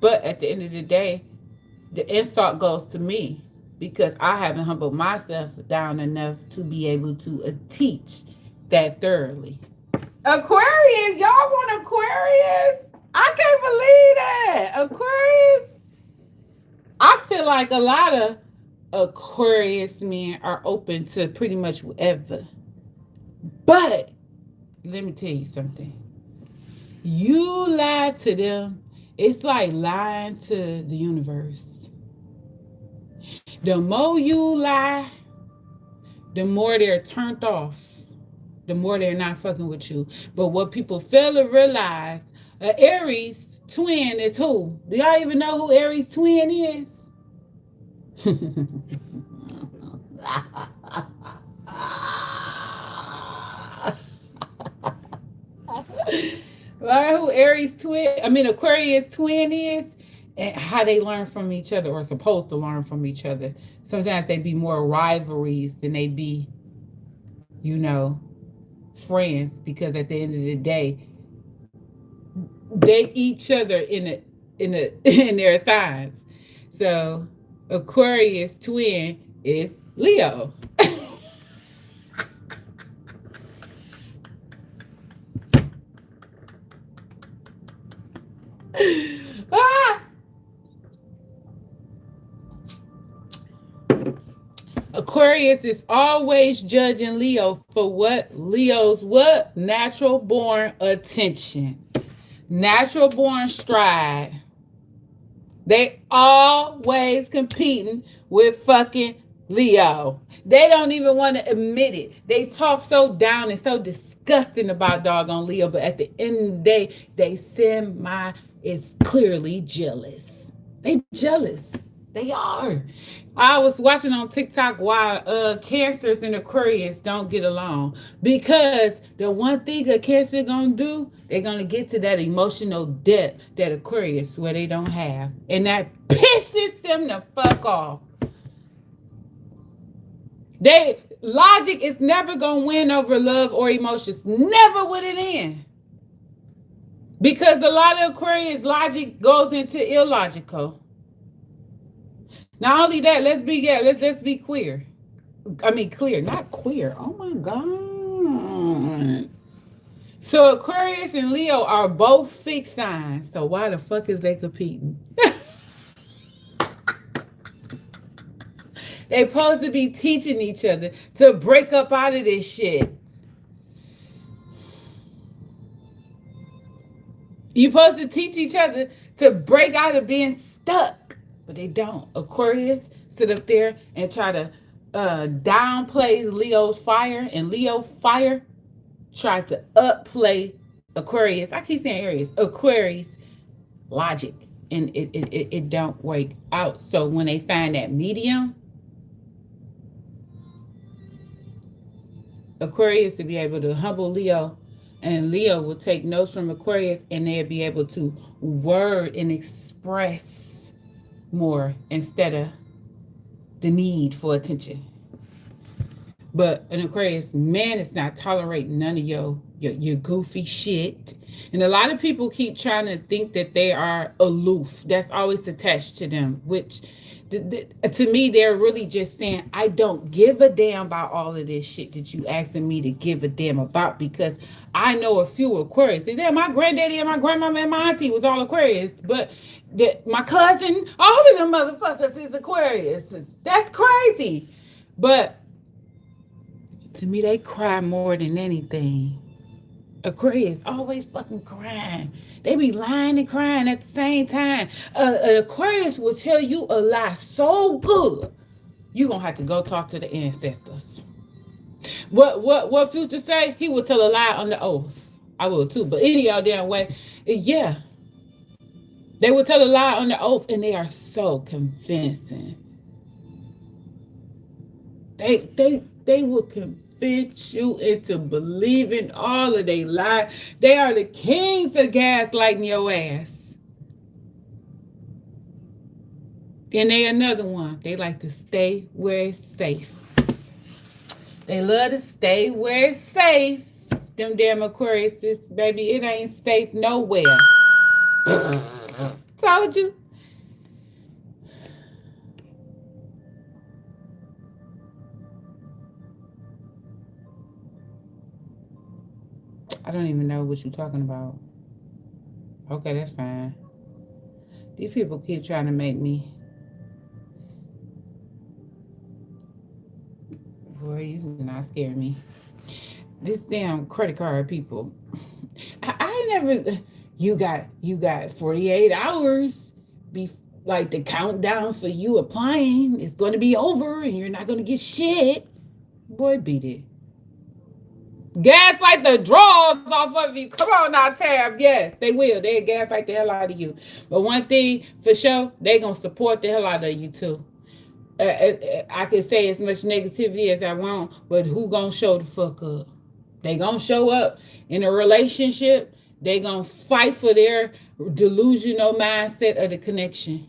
But at the end of the day, the insult goes to me because I haven't humbled myself down enough to be able to teach that thoroughly. Aquarius, y'all want Aquarius? I can't believe that. Aquarius. I feel like a lot of Aquarius men are open to pretty much whatever. But let me tell you something. You lie to them, it's like lying to the universe. The more you lie, the more they're turned off, the more they're not fucking with you. But what people fail to realize, an Aries twin is who? Do y'all even know who Aries twin is? Learn who Aquarius twin is and how they learn from each other or supposed to learn from each other. Sometimes they be more rivalries than they be, you know, friends because at the end of the day, they each other in their signs. So Aquarius twin is Leo. Ah! Aquarius is always judging Leo for what Leo's what natural born attention, natural born stride. They always competing with fucking Leo. They don't even want to admit it. They talk so down and so disgusting about doggone Leo, but at the end of the day, they semi is clearly jealous. They jealous. They are. I was watching on TikTok why cancers and Aquarius don't get along. Because the one thing a cancer gonna do, they're gonna get to that emotional depth that Aquarius where they don't have. And that pisses them the fuck off. They logic is never gonna win over love or emotions. Never would it end. Because a lot of Aquarius logic goes into illogical. Not only that, let's be queer. I mean clear, not queer. Oh my god. So Aquarius and Leo are both fixed signs. So why the fuck is they competing? They supposed to be teaching each other to break up out of this shit. You supposed to teach each other to break out of being stuck, but they don't. Aquarius sit up there and try to downplay Leo's fire, and Leo fire tried to upplay Aquarius. I keep saying Aries, Aquarius logic, and it don't work out. So when they find that medium, Aquarius to be able to humble Leo, and Leo will take notes from Aquarius, and they'll be able to word and express more instead of the need for attention. But an Aquarius man is not tolerating none of your goofy shit. And a lot of people keep trying to think that they are aloof. That's always attached to them, which to me, they're really just saying, I don't give a damn about all of this shit that you asking me to give a damn about because I know a few Aquarius. And then my granddaddy and my grandmama and my auntie was all Aquarius, but my cousin, all of them motherfuckers is Aquarius. That's crazy. But to me, they cry more than anything. Aquarius always fucking crying. They be lying and crying at the same time. An Aquarius will tell you a lie so good, you gonna have to go talk to the ancestors. What Future say? He will tell a lie on the oath. I will too, but any y'all damn way, yeah. They will tell a lie on the oath, and they are so convincing. They will convince you into believing all of they lies. They are the kings of gaslighting your ass. And they another one. They like to stay where it's safe. They love to stay where it's safe. Them damn Aquarius, baby, it ain't safe nowhere. Told you. I don't even know what you're talking about. Okay, that's fine. These people keep trying to make me. Boy, you do not scare me. This damn credit card people. I never. You got 48 hours. Be like the countdown for you applying is going to be over, and you're not going to get shit. Boy, beat it. Gaslight the drawers off of you. Come on now, Tab. Yes, they will. They gaslight the hell out of you. But one thing for sure, they gonna support the hell out of you too. I can say as much negativity as I want, but who gonna show the fuck up? They gonna show up in a relationship. They gonna fight for their delusional mindset of the connection.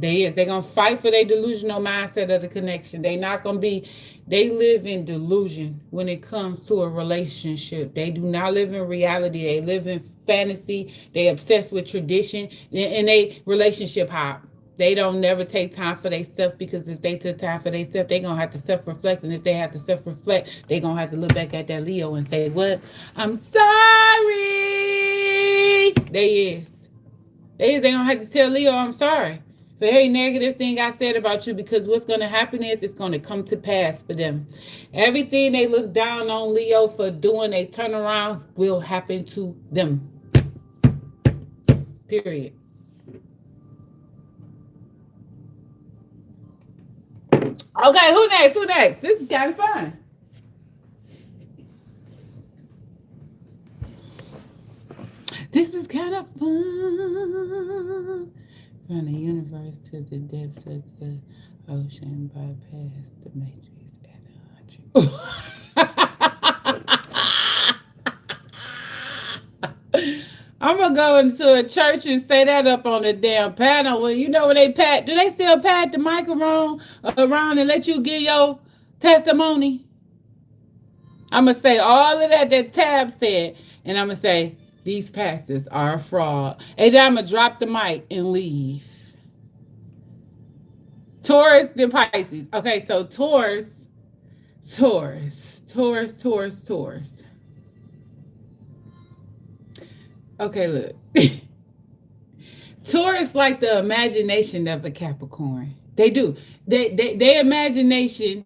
They is. They gonna fight for their delusional mindset of the connection. They not gonna be. They live in delusion when it comes to a relationship. They do not live in reality. They live in fantasy. They obsessed with tradition and they relationship hop. They don't never take time for themselves because if they took time for themselves, they gonna have to self-reflect. And if they have to self-reflect, they gonna have to look back at that Leo and say, "What? I'm sorry." They is. They gonna have to tell Leo, I'm sorry for every negative thing I said about you, because what's gonna happen is it's gonna come to pass for them. Everything they look down on Leo for doing a turnaround will happen to them. Period. Okay, who next? Who next? This is kind of fun. This is kind of fun. From the universe to the depths of the ocean, bypass the matrix at 100. I'm gonna go into a church and say that up on the damn panel. Well, you know when they pat, do they still pat the mic around and let you give your testimony? I'm gonna say all of that Tab said, and I'm gonna say these pastors are a fraud, and then I'm gonna drop the mic and leave. Taurus and Pisces. Okay, so Taurus. Okay, look. Taurus like the imagination of a Capricorn. They do. They imagination,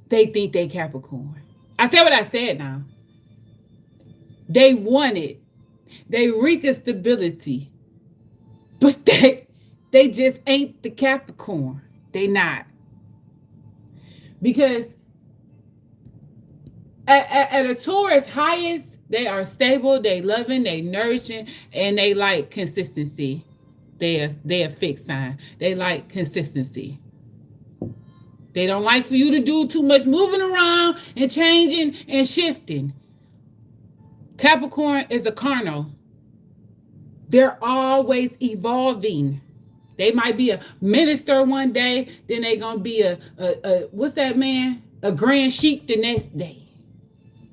they think they Capricorn. I said what I said now. They want it. They reek of stability. But they just ain't the Capricorn. They not. Because at a Taurus highest, they are stable, they loving, they nourishing, and they like consistency. They a fixed sign. They like consistency. They don't like for you to do too much moving around and changing and shifting. Capricorn is a carnal. They're always evolving. They might be a minister one day, then they gonna be a what's that man? A grand sheik the next day.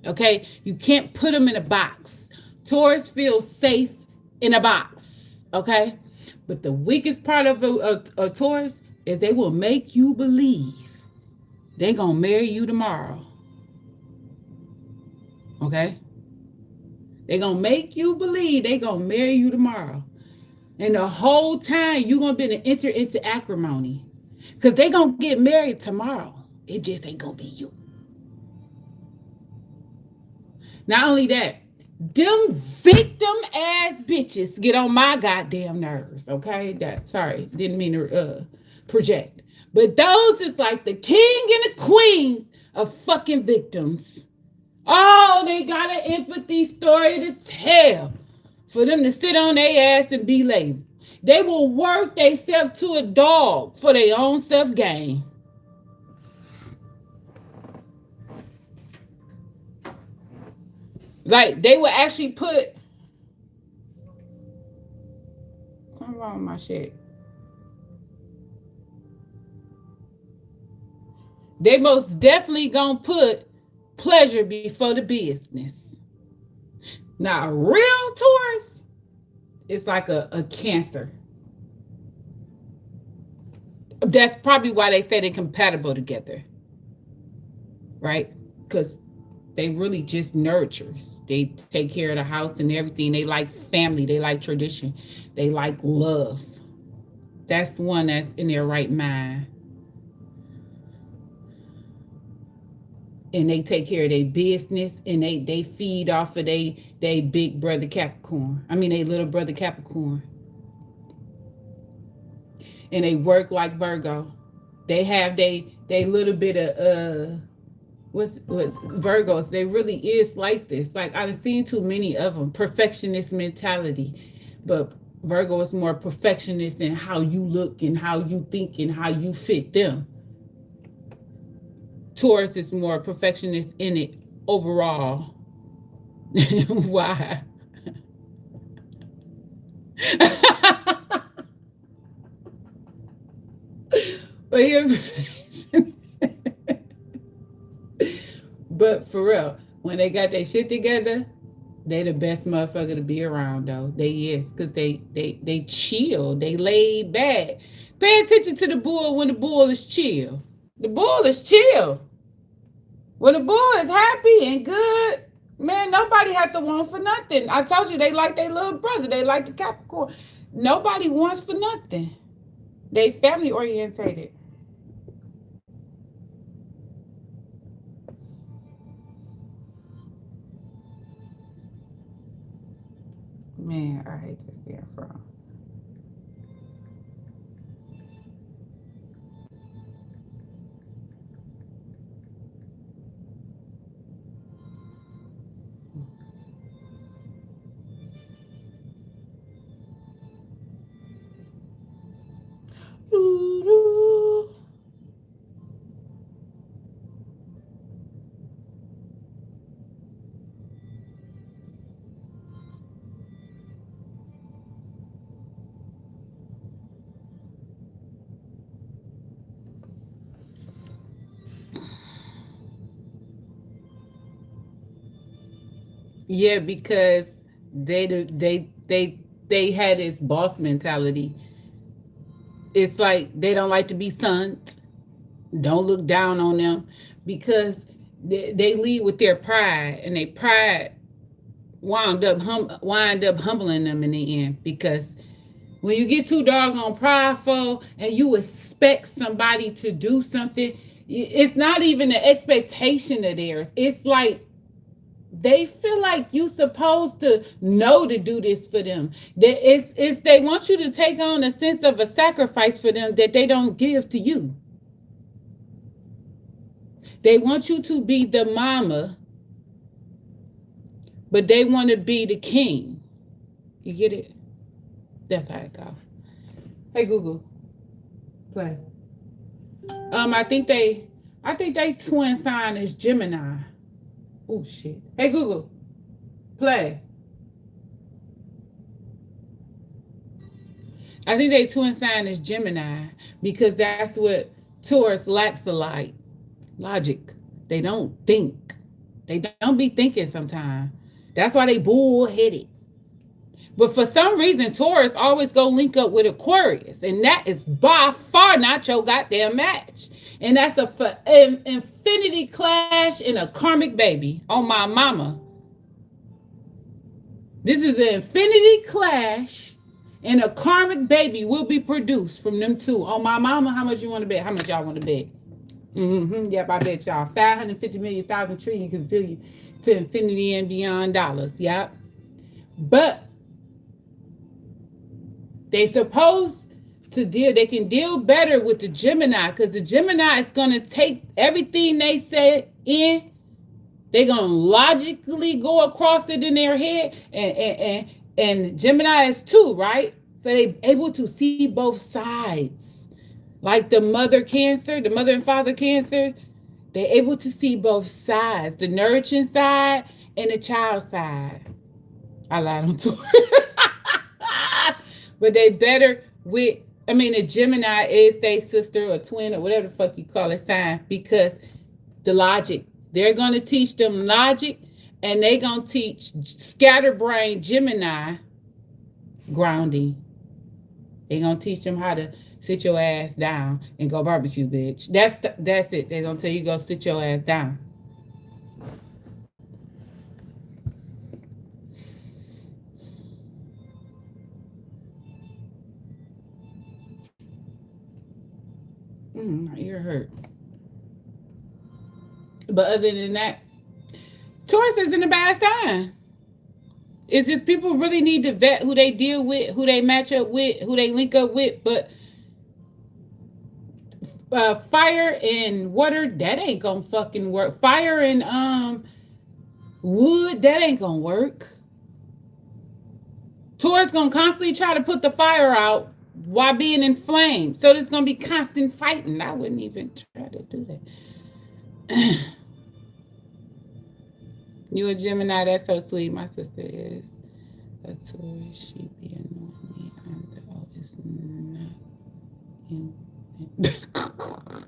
Okay, you can't put them in a box. Taurus feels safe in a box. Okay, but the weakest part of a Taurus is they will make you believe they gonna marry you tomorrow. Okay, they gonna make you believe they gonna marry you tomorrow. And the whole time you're gonna be to enter into acrimony. Because they gonna get married tomorrow. It just ain't gonna be you. Not only that, them victim ass bitches get on my goddamn nerves. Okay? Sorry, didn't mean to project. But those is like the king and the queens of fucking victims. Oh, they got an empathy story to tell for them to sit on their ass and be lazy. They will work themselves to a dog for their own self gain. Like they will actually put something wrong with my shit. They most definitely gonna put pleasure before the business. Now, a real Taurus, it's like a cancer. That's probably why they say they're compatible together, right? Because they really just nurtures. They take care of the house and everything. They like family. They like tradition. They like love. That's one that's in their right mind. And they take care of their business and they feed off of they big brother Capricorn. I mean, they little brother Capricorn. And they work like Virgo. They have they little bit of what's Virgos. They really is like this. Like I've seen too many of them. Perfectionist mentality. But Virgo is more perfectionist in how you look and how you think and how you fit them. Taurus is more perfectionist in it overall. Why? But but for real, when they got their shit together, they the best motherfucker to be around though. They is because they chill. They laid back. Pay attention to the bull when the bull is chill. The bull is chill. When the bull is happy and good, man, nobody have to want for nothing. I told you they like their little brother. They like the Capricorn. Nobody wants for nothing. They family orientated. Man, I hate this damn frog. Yeah, because they had this boss mentality. It's like they don't like to be sons. Don't look down on them because they lead with their pride, and their pride wind up humbling them in the end. Because when you get too doggone prideful and you expect somebody to do something, it's not even an expectation of theirs. It's like they feel like you supposed to know to do this for them. It's they want you to take on a sense of a sacrifice for them that they don't give to you. They want you to be the mama, but they want to be the king. You get it? That's how it goes. Hey Google, play. I think they twin sign is Gemini. Oh shit. Hey Google, play. I think they twin sign is Gemini because that's what Taurus lacks the light. Logic. They don't think. They don't be thinking sometimes. That's why they bullheaded. But for some reason, Taurus always go link up with Aquarius, and that is by far not your goddamn match. And that's an infinity clash and a karmic baby on my mama. This is an infinity clash, and a karmic baby will be produced from them two. On my mama, how much you want to bet? How much y'all want to bet? Mm-hmm. Yep, I bet y'all 550 million thousand trillion gazillion to infinity and beyond dollars. Yep. But they supposed to deal. They can deal better with the Gemini because the Gemini is gonna take everything they say in. They're gonna logically go across it in their head, and Gemini is two, right? So they able to see both sides. Like the mother and father Cancer, they're able to see both sides, the nurturing side and the child side. I lied on to but they better with, I mean, the Gemini is their sister or twin or whatever the fuck you call it sign because the logic. They're going to teach them logic and they're going to teach scatterbrain Gemini grounding. They're going to teach them how to sit your ass down and go barbecue, bitch. That's it. They're going to tell you go sit your ass down. My ear hurt. But other than that, Taurus isn't a bad sign. It's just people really need to vet who they deal with, who they match up with, who they link up with. But fire and water, that ain't gonna fucking work. Fire and wood, that ain't gonna work. Taurus gonna constantly try to put the fire out while being inflamed. So there's gonna be constant fighting. I wouldn't even try to do that. You a Gemini, that's so sweet. My sister is a Taurus. She be annoying me. I'm the oldest, not you.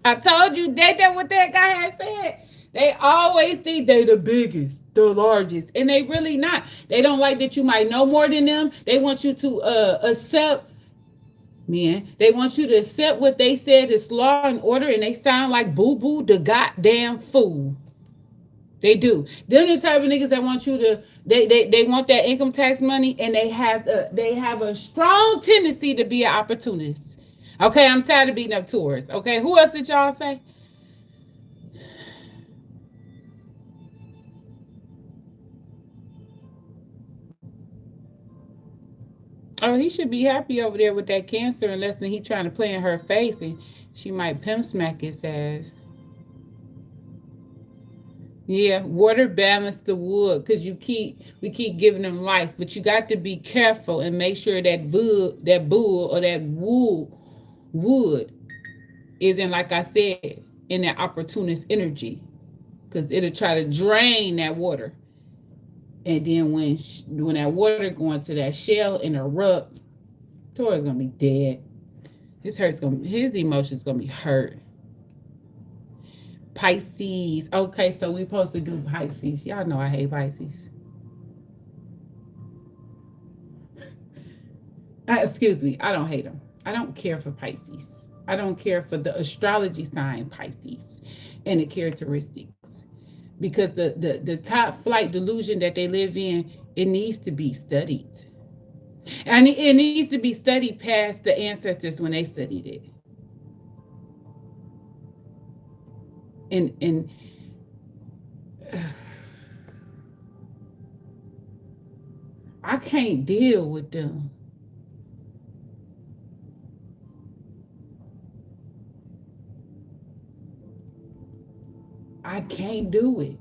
I told you that what that guy had said. They always think they the biggest, the largest, and they really not. They don't like that you might know more than them. They want you to accept, man. They want you to accept what they said is law and order, and they sound like boo boo the goddamn fool. They do. They're the type of niggas that want you to. They want that income tax money, and they have a strong tendency to be an opportunist. Okay, I'm tired of beating up tourists. Okay, who else did y'all say? Oh, he should be happy over there with that cancer, unless he trying to play in her face and she might pimp smack his ass. Yeah, water balance the wood because we keep giving them life, but you got to be careful and make sure that bull or that wood isn't, like I said, in that opportunist energy, because it'll try to drain that water, and then when that water go into that shell and erupt, Tori's gonna be dead. His emotions gonna be hurt. Pisces. Okay, so we supposed to do Pisces. Y'all know I hate Pisces. Excuse me, I don't hate them. I don't care for Pisces. I don't care for the astrology sign Pisces and the characteristics, because the top flight delusion that they live in, it needs to be studied. And it needs to be studied past the ancestors when they studied it. And I can't deal with them. I can't do it.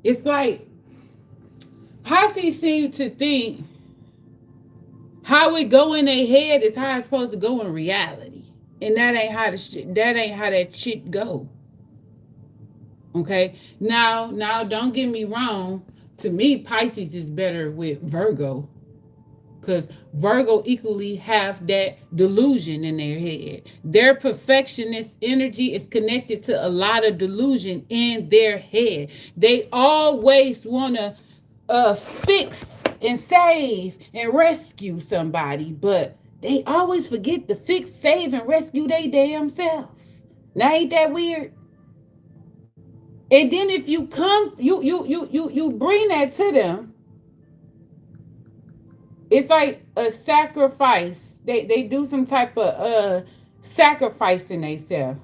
It's like Pisces seem to think how it go in their head is how it's supposed to go in reality, and that ain't how the shit. That ain't how that shit go. Okay, now, don't get me wrong. To me, Pisces is better with Virgo, because Virgo equally have that delusion in their head. Their perfectionist energy is connected to a lot of delusion in their head. They always want to fix and save and rescue somebody, but they always forget to fix, save, and rescue they damn selves. Now ain't that weird? And then if you come, you bring that to them, it's like a sacrifice. They do some type of sacrificing themselves.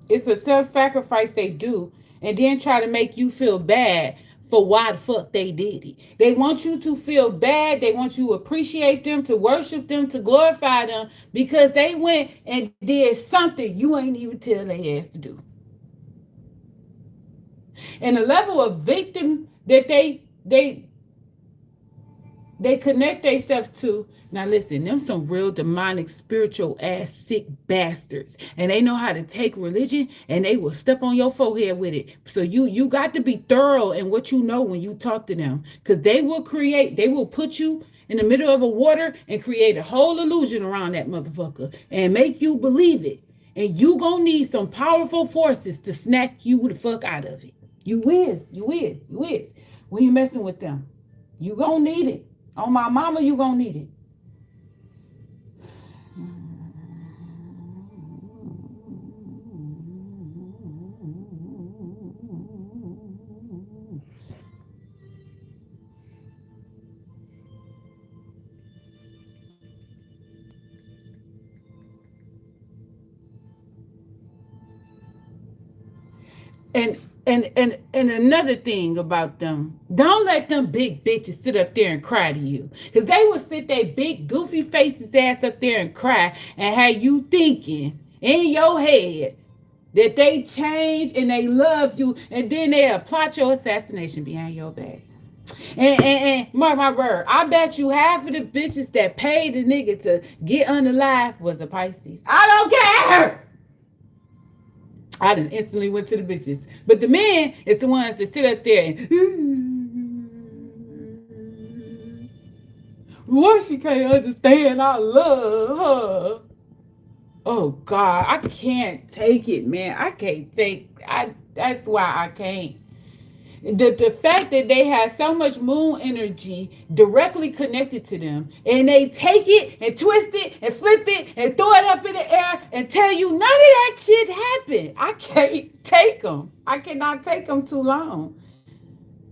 It's a self-sacrifice they do, and then try to make you feel bad for why the fuck they did it. They want you to feel bad. They want you to appreciate them, to worship them, to glorify them, because they went and did something you ain't even tell they ass to do. And the level of victim that they connect themselves to. Now listen, them some real demonic, spiritual ass sick bastards, and they know how to take religion and they will step on your forehead with it. So you got to be thorough in what you know when you talk to them, because they will put you in the middle of a water and create a whole illusion around that motherfucker and make you believe it. And you gonna need some powerful forces to snatch you the fuck out of it. You is. When you messing with them, you gonna need it. On my mama, you gonna need it. And another thing about them, don't let them big bitches sit up there and cry to you. Because they will sit their big goofy faces ass up there and cry and have you thinking in your head that they change and they love you, and then they'll plot your assassination behind your back. And mark my word, I bet you half of the bitches that paid the nigga to get unalive was a Pisces. I don't care. I done instantly went to the bitches. But the men is the ones that sit up there and Why she can't understand I love her? Oh God, I can't take it, man. I can't take. I. That's why I can't. The fact that they have so much moon energy directly connected to them, and they take it and twist it and flip it and throw it up in the air and tell you none of that shit happened. I can't take them. I cannot take them too long.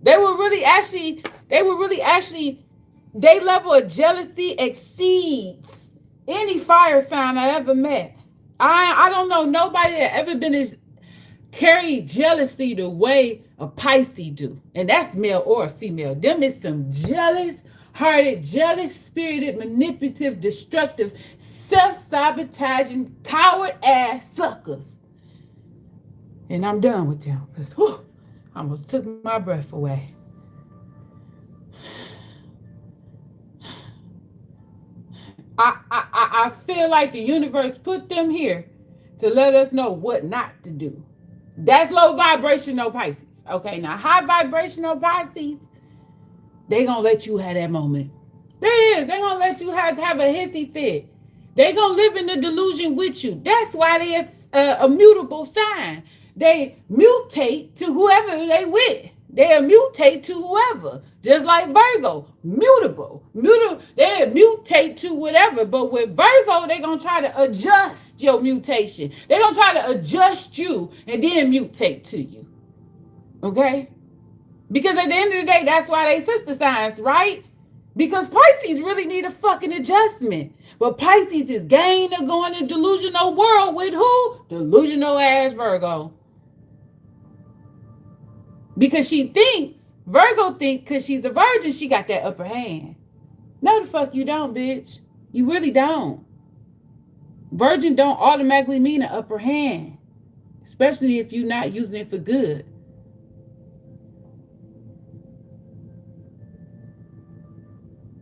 They were really actually. They were really actually. Their level of jealousy exceeds any fire sign I ever met. I don't know nobody that ever been as carry jealousy the way a Pisces do. And that's male or female. Them is some jealous hearted, jealous spirited, manipulative, destructive, self-sabotaging, coward ass suckers. And I'm done with them. Because I almost took my breath away. I feel like the universe put them here to let us know what not to do. That's low vibrational Pisces. Okay, now high vibrational Pisces, they gonna let you have that moment. They is. They gonna let you have a hissy fit. They gonna live in the delusion with you. That's why they're a mutable sign. They mutate to whoever they with. They mutate to whoever. Just like Virgo, mutable. Mutable. They mutate to whatever. But with Virgo, they gonna try to adjust your mutation. They gonna try to adjust you and then mutate to you. Okay? Because at the end of the day, that's why they sister signs, right? Because Pisces really need a fucking adjustment. But Pisces is game to go in a delusional world with who? Delusional ass Virgo. Because she thinks, Virgo thinks because she's a virgin, she got that upper hand. No, the fuck you don't, bitch. You really don't. Virgin don't automatically mean an upper hand. Especially if you're not using it for good.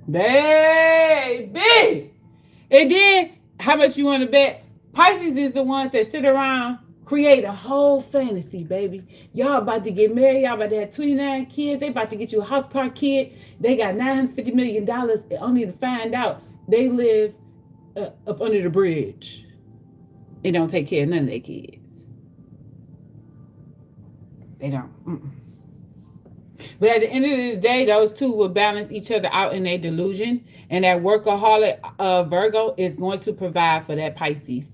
Baby. And then, how much you want to bet? Pisces is the ones that sit around, create a whole fantasy, baby. Y'all about to get married. Y'all about to have 29 kids. They about to get you a house car kid. They got $950 million only to find out they live up under the bridge. They don't take care of none of their kids. They don't. Mm-mm. But at the end of the day, those two will balance each other out in their delusion. And that workaholic Virgo is going to provide for that Pisces.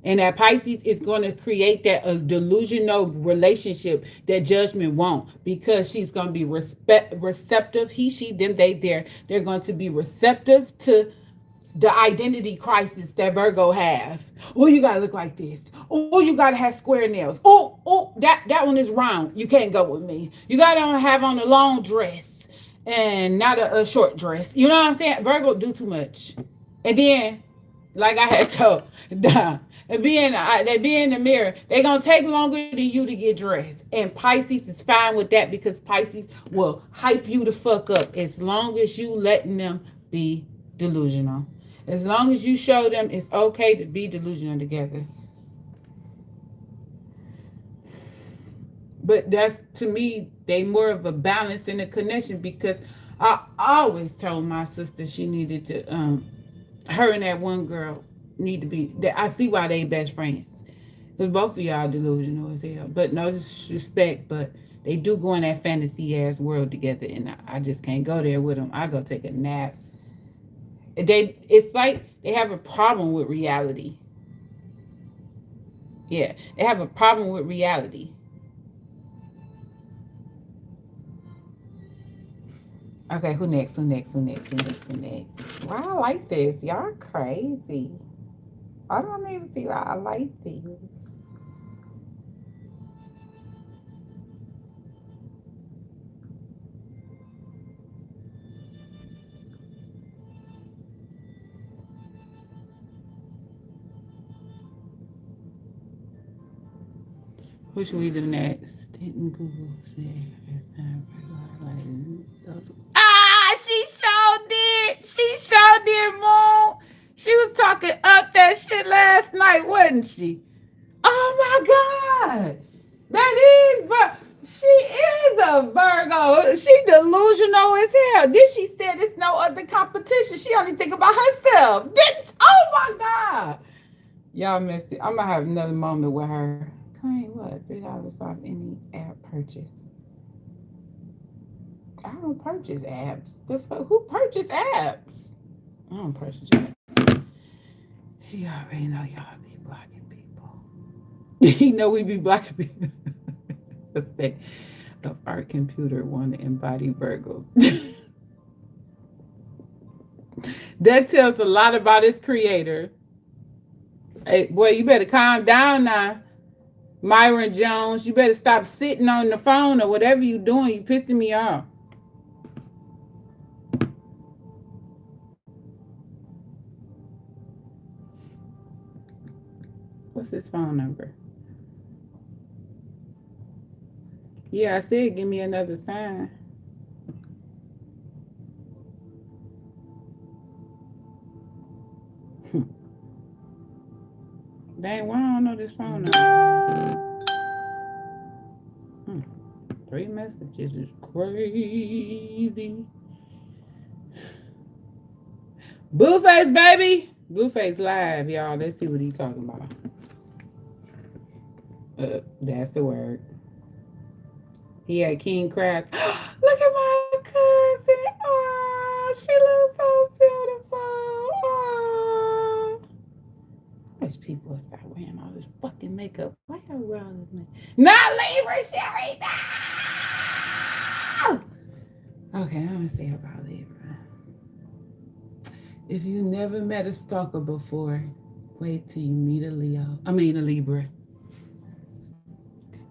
And that Pisces is going to create that delusional relationship that judgment won't. Because she's going to be receptive. He, she, them, they, there. They're going to be receptive to the identity crisis that Virgo have. Oh, you gotta look like this. Oh, you gotta have square nails. That one is round. You can't go with me. You gotta have on a long dress and not a short dress. You know what I'm saying? Virgo do too much. And then, like I had told, and they be in the mirror. They gonna take longer than you to get dressed. And Pisces is fine with that because Pisces will hype you the fuck up as long as you letting them be delusional. As long as you show them it's okay to be delusional together. But that's, to me, they more of a balance and a connection because I always told my sister she needed to, her and that one girl need to be, I see why they best friends. Because both of y'all delusional as hell. But no disrespect, but they do go in that fantasy ass world together and I just can't go there with them. I go take a nap. It's like they have a problem with reality. Yeah, they have a problem with reality. Okay, who next? Who next? Who next? Who next? Who next? Wow, I like this. Y'all crazy. I don't even see why I like these. What should we do next? Didn't Google say she sure did. She sure did, Moon. She was talking up that shit last night, wasn't she? Oh my God. That is, bro. She is a Virgo. She delusional as hell. Then she said it's no other competition. She only think about herself. Oh my God. Y'all missed it. I'm gonna have another moment with her. Claim what? $3 off any app purchase. I don't purchase apps. The fuck? Who purchase apps? I don't purchase apps. He already know y'all be blocking people. He know we be blocking people. Let's say of our computer want to embody Virgo. That tells a lot about its creator. Hey, boy, you better calm down now. Myron Jones, you better stop sitting on the phone or whatever you doing. You pissing me off. What's his phone number? Yeah, I said give me another sign. Dang, why I don't know this phone number? Hmm. 3 messages is crazy. Blueface, baby. Blueface live, y'all. Let's see what he talking about. That's the word. He had King Crash. Look at my cousin. Oh, she looks so beautiful. Oh. Wish people would start wearing all this fucking makeup. Why y'all wear all this makeup? Not Libra, Sherry. No! Okay, I'm gonna say about Libra. If you never met a stalker before, wait till you meet a Leo. I mean a Libra.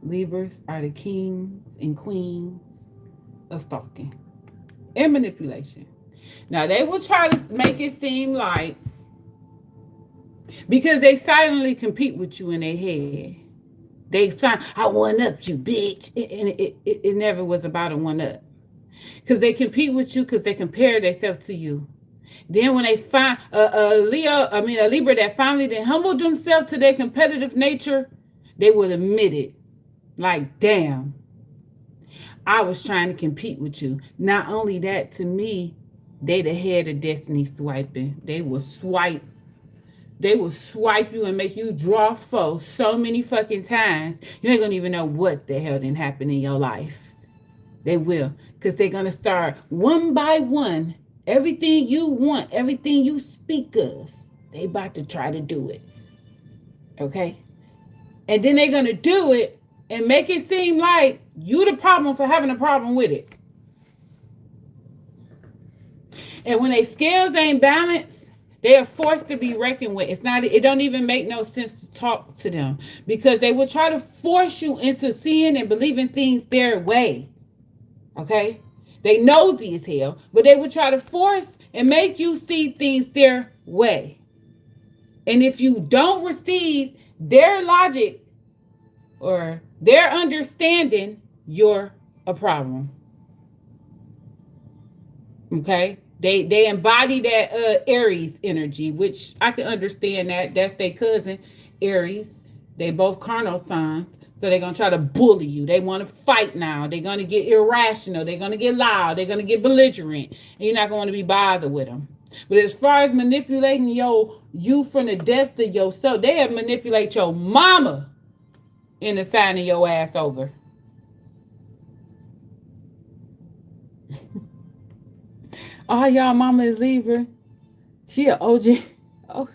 Libras are the kings and queens of stalking and manipulation. Now they will try to make it seem like because they silently compete with you in their head. They try, I one up you, bitch. And it never was about a one up. Because they compete with you because they compare themselves to you. Then when they find a Libra that finally then humbled themselves to their competitive nature, they will admit it. Like, damn, I was trying to compete with you. Not only that, to me, they the head of destiny swiping. They will swipe you and make you draw foe so many fucking times. You ain't gonna even know what the hell didn't happen in your life. They will. Because they're gonna start one by one. Everything you want, everything you speak of, they about to try to do it. Okay? And then they're gonna do it and make it seem like you the problem for having a problem with it. And when their scales ain't balanced, they are forced to be reckoned with. It don't even make no sense to talk to them because they will try to force you into seeing and believing things their way. Okay? They nosy as hell, but they will try to force and make you see things their way. And if you don't receive their logic or their understanding, you're a problem. Okay? They embody that Aries energy, which I can understand that. That's their cousin, Aries. They both carnal signs. So they're gonna try to bully you. They want to fight now. They're gonna get irrational. They're gonna get loud. They're gonna get belligerent. And you're not gonna want to be bothered with them. But as far as manipulating you from the depth of yourself, they have manipulate your mama into signing your ass over. Oh, y'all mama is Libra. She a OG. Oh,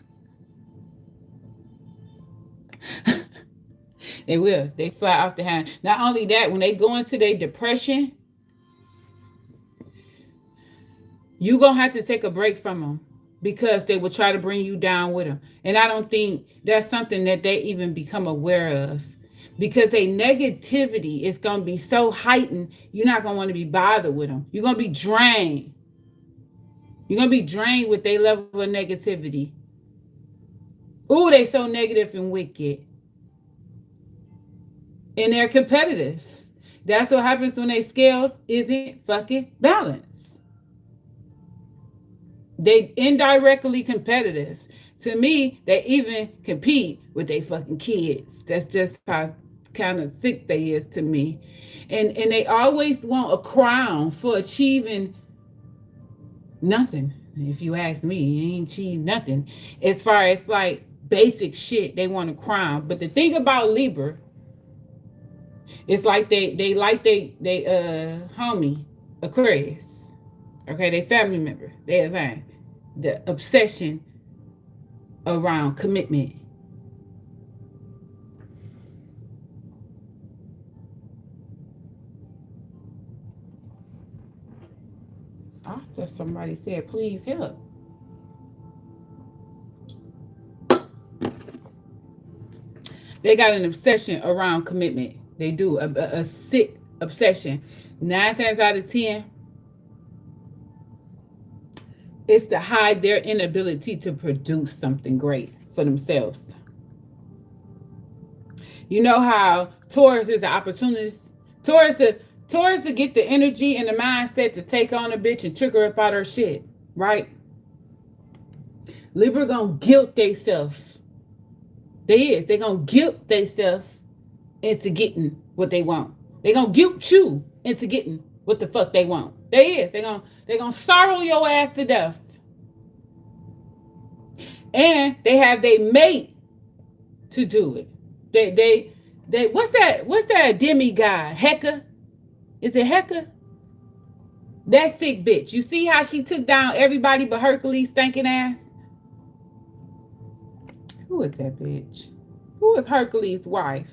they will. They fly off the hand. Not only that, when they go into their depression, you gonna have to take a break from them because they will try to bring you down with them. And I don't think that's something that they even become aware of. Because their negativity is gonna be so heightened, you're not gonna want to be bothered with them. You're gonna be drained. You're gonna be drained with their level of negativity. Ooh, they so negative and wicked. And they're competitive. That's what happens when their scales isn't fucking balanced. They indirectly competitive. To me, they even compete with their fucking kids. That's just how kind of sick they is to me. And they always want a crown for achieving nothing. If you ask me, you ain't achieved nothing. As far as like basic shit, they want a crown. But the thing about Libra, it's like they like they homie Aquarius. Okay, they family member. They a thing. The obsession around commitment. I thought somebody said, please help. They got an obsession around commitment. They do a sick obsession. 9 times out of 10, it's to hide their inability to produce something great for themselves. You know how Taurus is an opportunist? Taurus to get the energy and the mindset to take on a bitch and trick her up out her shit, right? Libra gonna guilt theyself. They gonna guilt theyself into getting what they want. They gonna guilt you into getting what the fuck they want. They gonna sorrow your ass to death. And they have their mate to do it. They what's that demigod? Hecka? Is it Hecka? That sick bitch. You see how she took down everybody but Hercules' stinking ass? Who is that bitch? Who is Hercules' wife?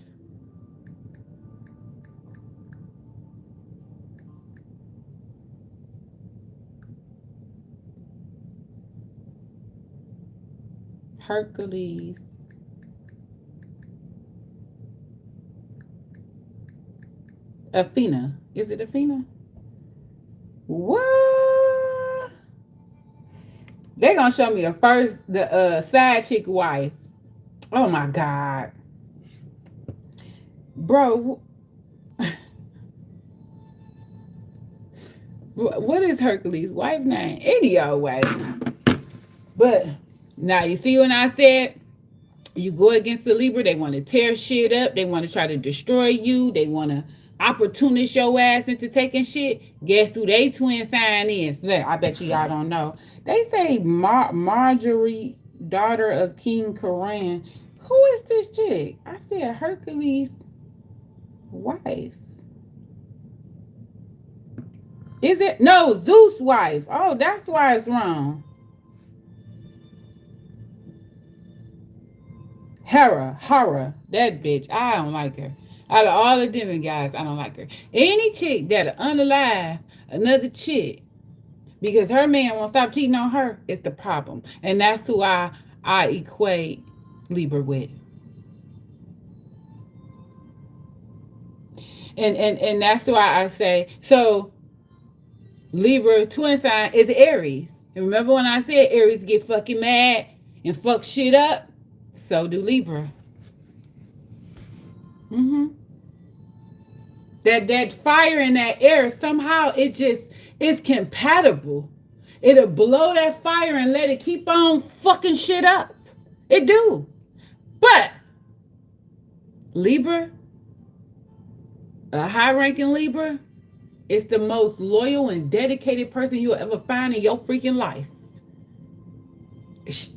Hercules. Athena. Is it Athena? What? They're gonna show me the side chick wife. Oh my god. Bro, what is Hercules' wife name? Any old way. But now you see when I said you go against the Libra, they want to tear shit up. They want to try to destroy you. They want to opportunist your ass into taking shit. Guess who they twin sign is? I bet you y'all don't know. They say Marjorie, daughter of King Karan. Who is this chick? I said Hercules' wife. Is it? No, Zeus' wife. Oh, that's why it's wrong. Hera, that bitch. I don't like her. Out of all the demon guys, I don't like her. Any chick that'll unalive another chick because her man won't stop cheating on her is the problem. And that's who I equate Libra with. And that's why I say, so Libra twin sign is Aries. And remember when I said Aries get fucking mad and fuck shit up? So do Libra. Mm-hmm. That fire in that air, somehow it's compatible. It'll blow that fire and let it keep on fucking shit up. It do. But Libra, a high-ranking Libra, is the most loyal and dedicated person you'll ever find in your freaking life.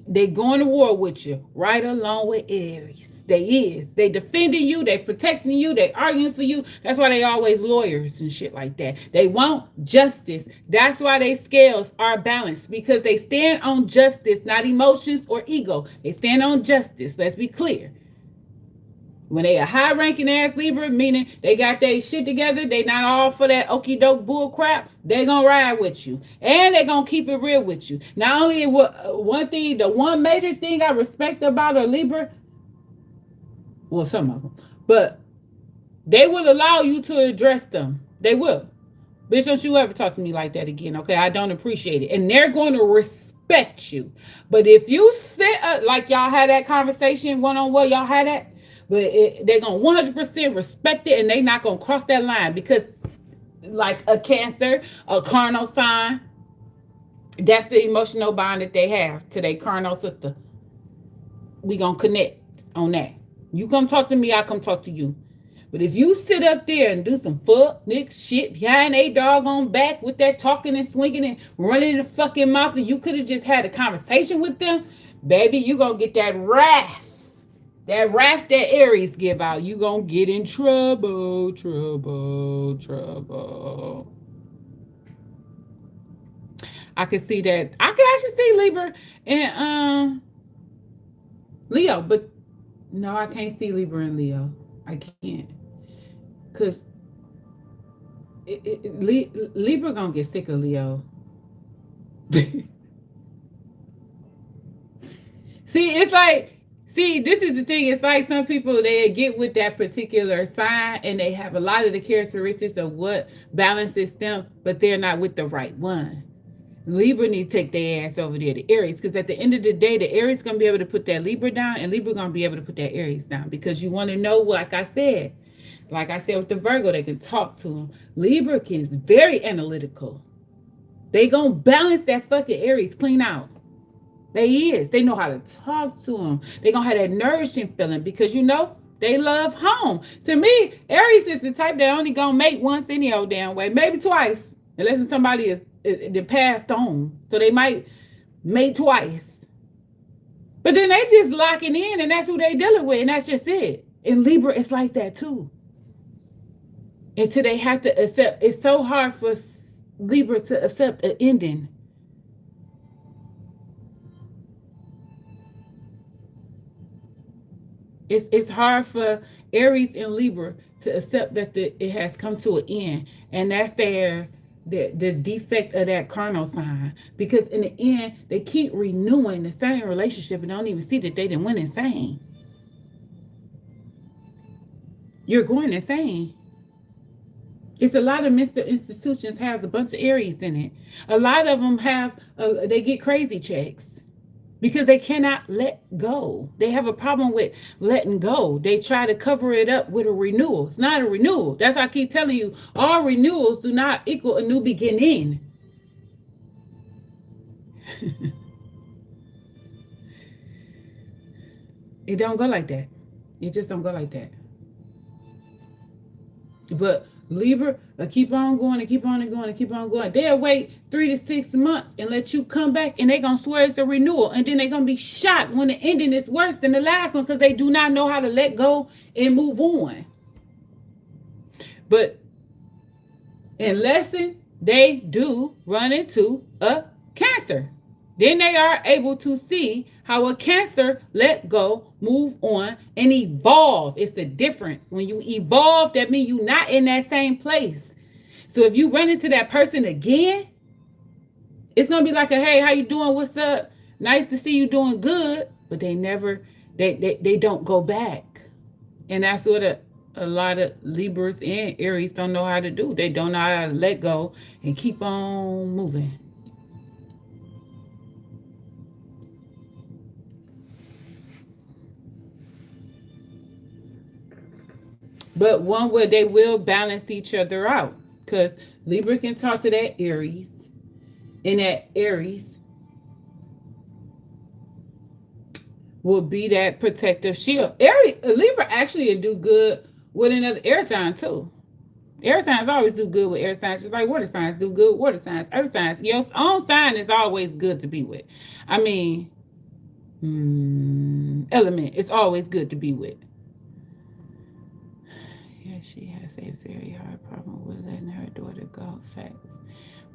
They going to war with you, right along with Aries. They defending you, they protecting you, they arguing for you. That's why they always lawyers and shit like that. They want justice. That's why they scales are balanced, because they stand on justice, not emotions or ego. They stand on justice. Let's be clear. When they a high-ranking ass Libra, meaning they got their shit together, they not all for that okie doke bull crap, they gonna ride with you. And they gonna keep it real with you. Not only the one major thing I respect about a Libra, well, some of them, but they will allow you to address them. They will. Bitch, don't you ever talk to me like that again, okay? I don't appreciate it. And they're going to respect you. But if you sit up, like y'all had that conversation one-on-one, y'all had that, but they're going to 100% respect it, and they not going to cross that line, because like a Cancer, a carnal sign, that's the emotional bond that they have to their carnal sister. We going to connect on that. You come talk to me, I come talk to you. But if you sit up there and do some fuck nigga shit behind a doggone back with that talking and swinging and running the fucking mouth, and you could have just had a conversation with them, baby, you gonna get that wrath. That wrath that Aries give out, you gonna get in trouble, trouble, trouble. I can see that. I can actually see Libra and Leo, but no, I can't see Libra and Leo. I can't, cause Libra gonna get sick of Leo. See, it's like, see, this is the thing. It's like some people, they get with that particular sign and they have a lot of the characteristics of what balances them, but they're not with the right one. Libra need to take their ass over there to Aries, because at the end of the day, the Aries gonna be able to put that Libra down, and Libra gonna be able to put that Aries down. Because you want to know, like I said with the Virgo, they can talk to them. Libra is very analytical. They gonna balance that fucking Aries clean out. They is. They know how to talk to them. They gonna have that nourishing feeling, because they love home. To me, Aries is the type that only gonna mate once any old damn way, maybe twice, unless somebody is passed on. So they might mate twice, but then they just locking in, and that's who they dealing with, and that's just it. And Libra is like that too. Until they have to accept. It's so hard for Libra to accept an ending. It's hard for Aries and Libra to accept that it has come to an end, and that's the defect of that carnal sign. Because in the end, they keep renewing the same relationship and don't even see that they didn't went insane. You're going insane. It's a lot of Mr. Institutions has a bunch of Aries in it. A lot of them they get crazy checks because they cannot let go. They have a problem with letting go. They try to cover it up with a renewal. It's not a renewal. That's why I keep telling you, all renewals do not equal a new beginning. It don't go like that. It just don't go like that. But Libra, keep on going and keep on and going and keep on going. They'll wait 3 to 6 months and let you come back, and they're going to swear it's a renewal. And then they're going to be shocked when the ending is worse than the last one, because they do not know how to let go and move on. But in lesson, they do run into a Cancer. Then they are able to see how a Cancer let go, move on, and evolve. It's the difference. When you evolve, that means you're not in that same place. So if you run into that person again, it's gonna be like a, hey, how you doing? What's up? Nice to see you doing good. But they don't go back. And that's what a lot of Libras and Aries don't know how to do. They don't know how to let go and keep on moving. But one where they will balance each other out. Because Libra can talk to that Aries. And that Aries will be that protective shield. Libra actually do good with another air sign too. Air signs always do good with air signs, just like water signs do good with water signs. Earth signs, your own sign is always good to be with. I mean, element, it's always good to be with. Yeah, she has a very hard problem with letting her daughter go. Facts.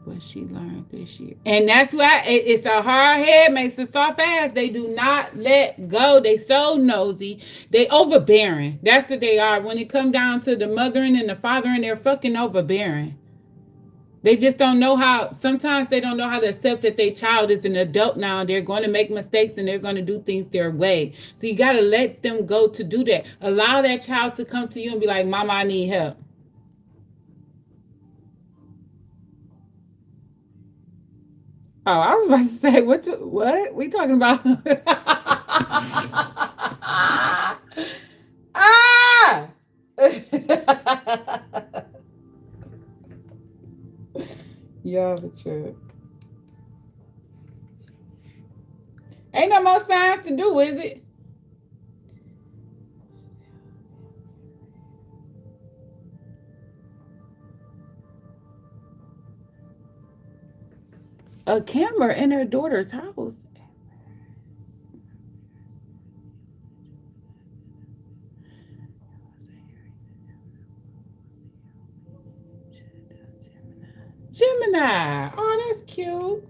But she learned this year. And that's why it's a hard head makes a soft ass. They do not let go. They so nosy. They overbearing. That's what they are. When it come down to the mothering and the fathering, they're fucking overbearing. They just don't know how, sometimes they don't know how to accept that their child is an adult now, and they're going to make mistakes and they're going to do things their way. So you got to let them go to do that. Allow that child to come to you and be like, Mama, I need help. Oh, I was about to say, what? We talking about? Ah! Y'all the trip. Ain't no more signs to do, is it? A camera in her daughter's house. Gemini. Oh, that's cute.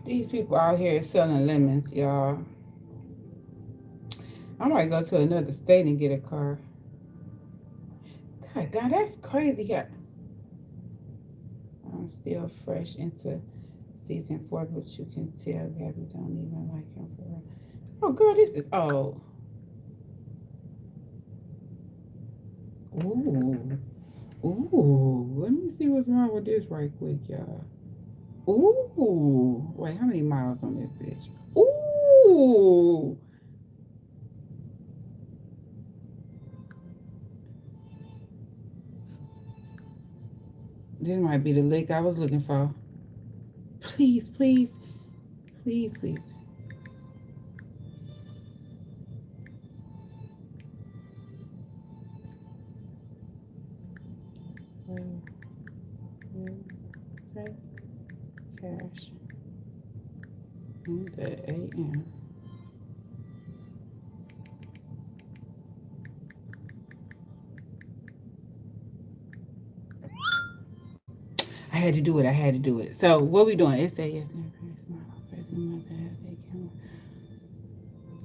These people out here selling lemons, y'all. I might go to another state and get a car. God damn, that's crazy. Yeah, I'm still fresh into season 4, but you can tell Gabby don't even like him for real. Oh, girl, this is old. Ooh. Ooh. Let me see what's wrong with this right quick, y'all. Ooh. Wait, how many miles on this bitch? Ooh. This might be the lick I was looking for. Please, please, please, please. Take cash in the AM. I had to do it. I had to do it. So what we doing? It say yes.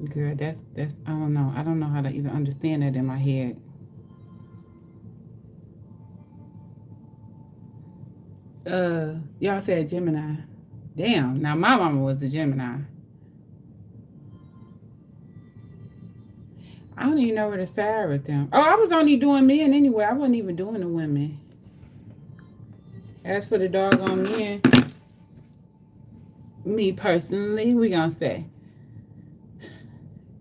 Girl, that's I don't know. I don't know how to even understand that in my head. Y'all said Gemini. Damn. Now my mama was a Gemini. I don't even know where to side with them. Oh, I was only doing men anyway. I wasn't even doing the women. As for the doggone men, me personally, we gonna say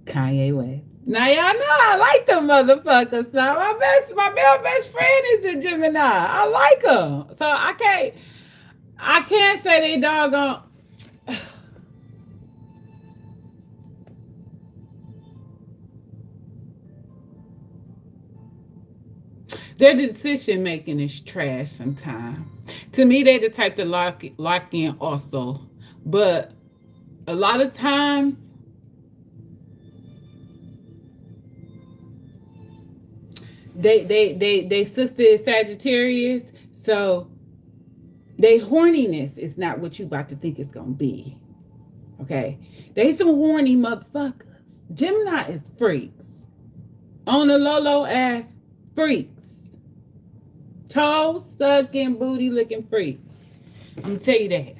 Kanye West. Now y'all know I like them motherfuckers. Now my male best friend is a Gemini. I like them, so I can't say they doggone. Their decision making is trash sometimes. To me, they the type to lock in also, but a lot of times they sister is Sagittarius, so they horniness is not what you about to think it's gonna be. Okay, they some horny motherfuckers. Gemini is freaks on the low ass freaks, toe sucking booty looking freaks. I'm gonna tell you that.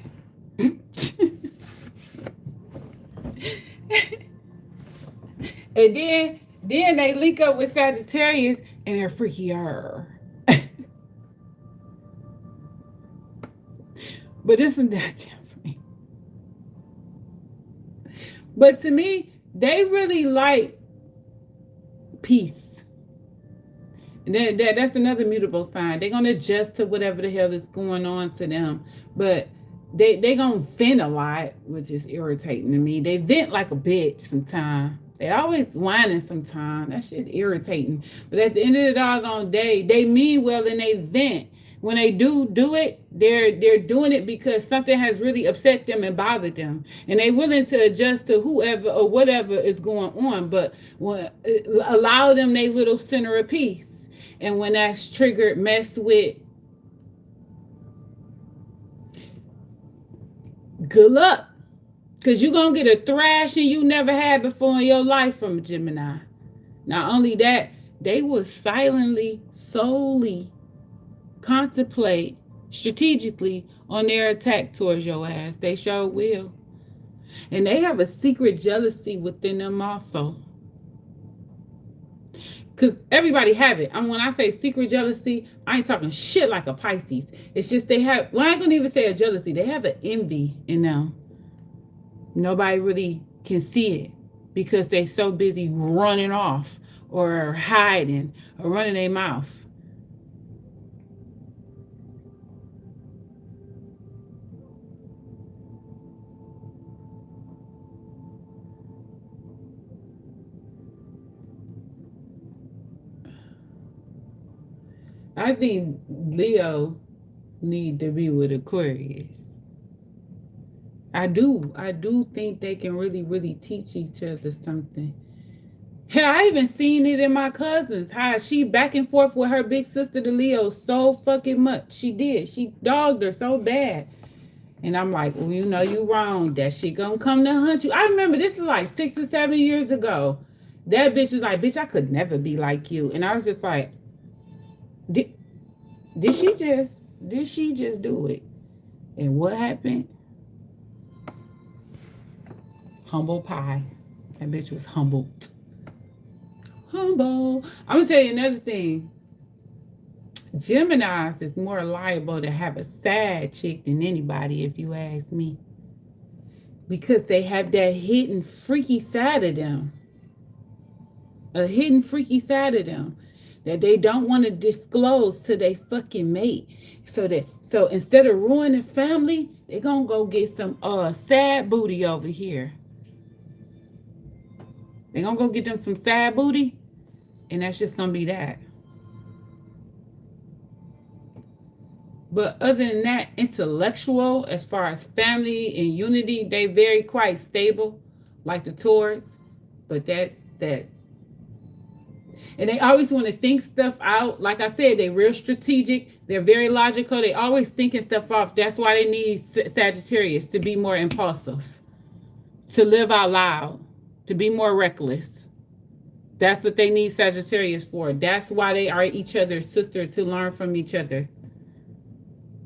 And then they link up with Sagittarius and they're freakier. But this one that different. But to me, they really like peace. That's another mutable sign. They're gonna adjust to whatever the hell is going on to them. But they gonna vent a lot, which is irritating to me. They vent like a bitch sometimes. They always whining sometimes. That shit irritating. But at the end of the doggone day, they mean well and they vent. When they do it, they're doing it because something has really upset them and bothered them, and they willing to adjust to whoever or whatever is going on. But allow them their little center of peace. And when that's triggered, mess with, good luck. Because you're going to get a thrashing you never had before in your life from a Gemini. Not only that, they will silently, solely contemplate strategically on their attack towards your ass. They sure will. And they have a secret jealousy within them also. Because everybody have it. I mean, when I say secret jealousy, I ain't talking shit like a Pisces. It's just they have, well, I ain't going to even say a jealousy. They have an envy in them. Nobody really can see it because they so busy running off or hiding or running their mouth. I think Leo need to be with Aquarius. I do think they can really, really teach each other something. Hell, I even seen it in my cousins. How she back and forth with her big sister, the Leo, so fucking much. She did. She dogged her so bad. And I'm like, well, you know, you wrong. That shit gonna come to hunt you. I remember this is like 6 or 7 years ago. That bitch was like, bitch, I could never be like you. And I was just like, did, did she just do it? And what happened? Humble pie. That bitch was humbled. Humble. I'm gonna tell you another thing. Geminis is more liable to have a sad chick than anybody, if you ask me, because they have that hidden freaky side of them, a hidden freaky side of them that they don't want to disclose to their fucking mate. So instead of ruining family, they gonna go get some sad booty over here. They gonna go get them some sad booty, and that's just gonna be that. But other than that, intellectual, as far as family and unity, they very quite stable, like the Taurus. But that and they always want to think stuff out. Like I said, they're real strategic. They're very logical. They always thinking stuff off. That's why they need Sagittarius to be more impulsive, to live out loud, to be more reckless. That's what they need Sagittarius for. That's why they are each other's sister, to learn from each other.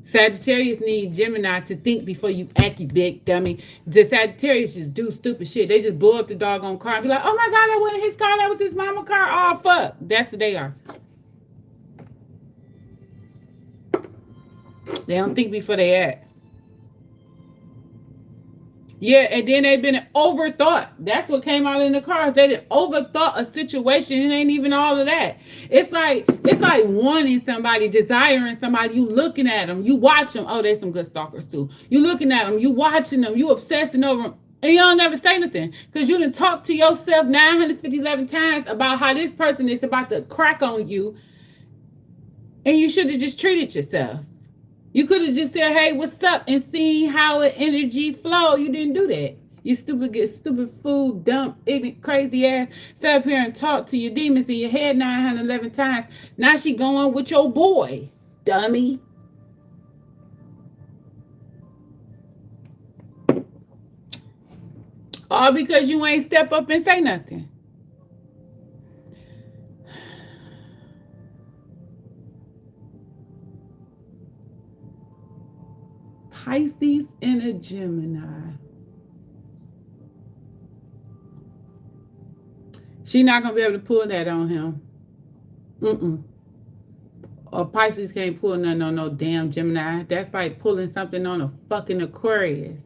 Sagittarius need Gemini to think before you act, you big dummy. The Sagittarius just do stupid shit. They just blow up the doggone car and be like, oh my God, that wasn't his car. That was his mama car. Oh, fuck. That's what they are. They don't think before they act. Yeah, and then they've been overthought. That's what came out in the cars. They did overthought a situation. It ain't even all of that. It's like wanting somebody, desiring somebody. You looking at them, you watch them. Oh, there's some good stalkers too. You looking at them, you watching them, you obsessing over them, and you don't never say nothing because you done talk to yourself 911 times about how this person is about to crack on you, and you should have just treated yourself. You could have just said, hey, what's up? And seen how the energy flow. You didn't do that. You stupid, get stupid fool, dumb, ignorant, crazy ass. Sit up here and talk to your demons in your head 911 times. Now she going with your boy, dummy. All because you ain't step up and say nothing. Pisces and a Gemini. She not gonna be able to pull that on him. Or Pisces can't pull nothing on no damn Gemini. That's like pulling something on a fucking Aquarius.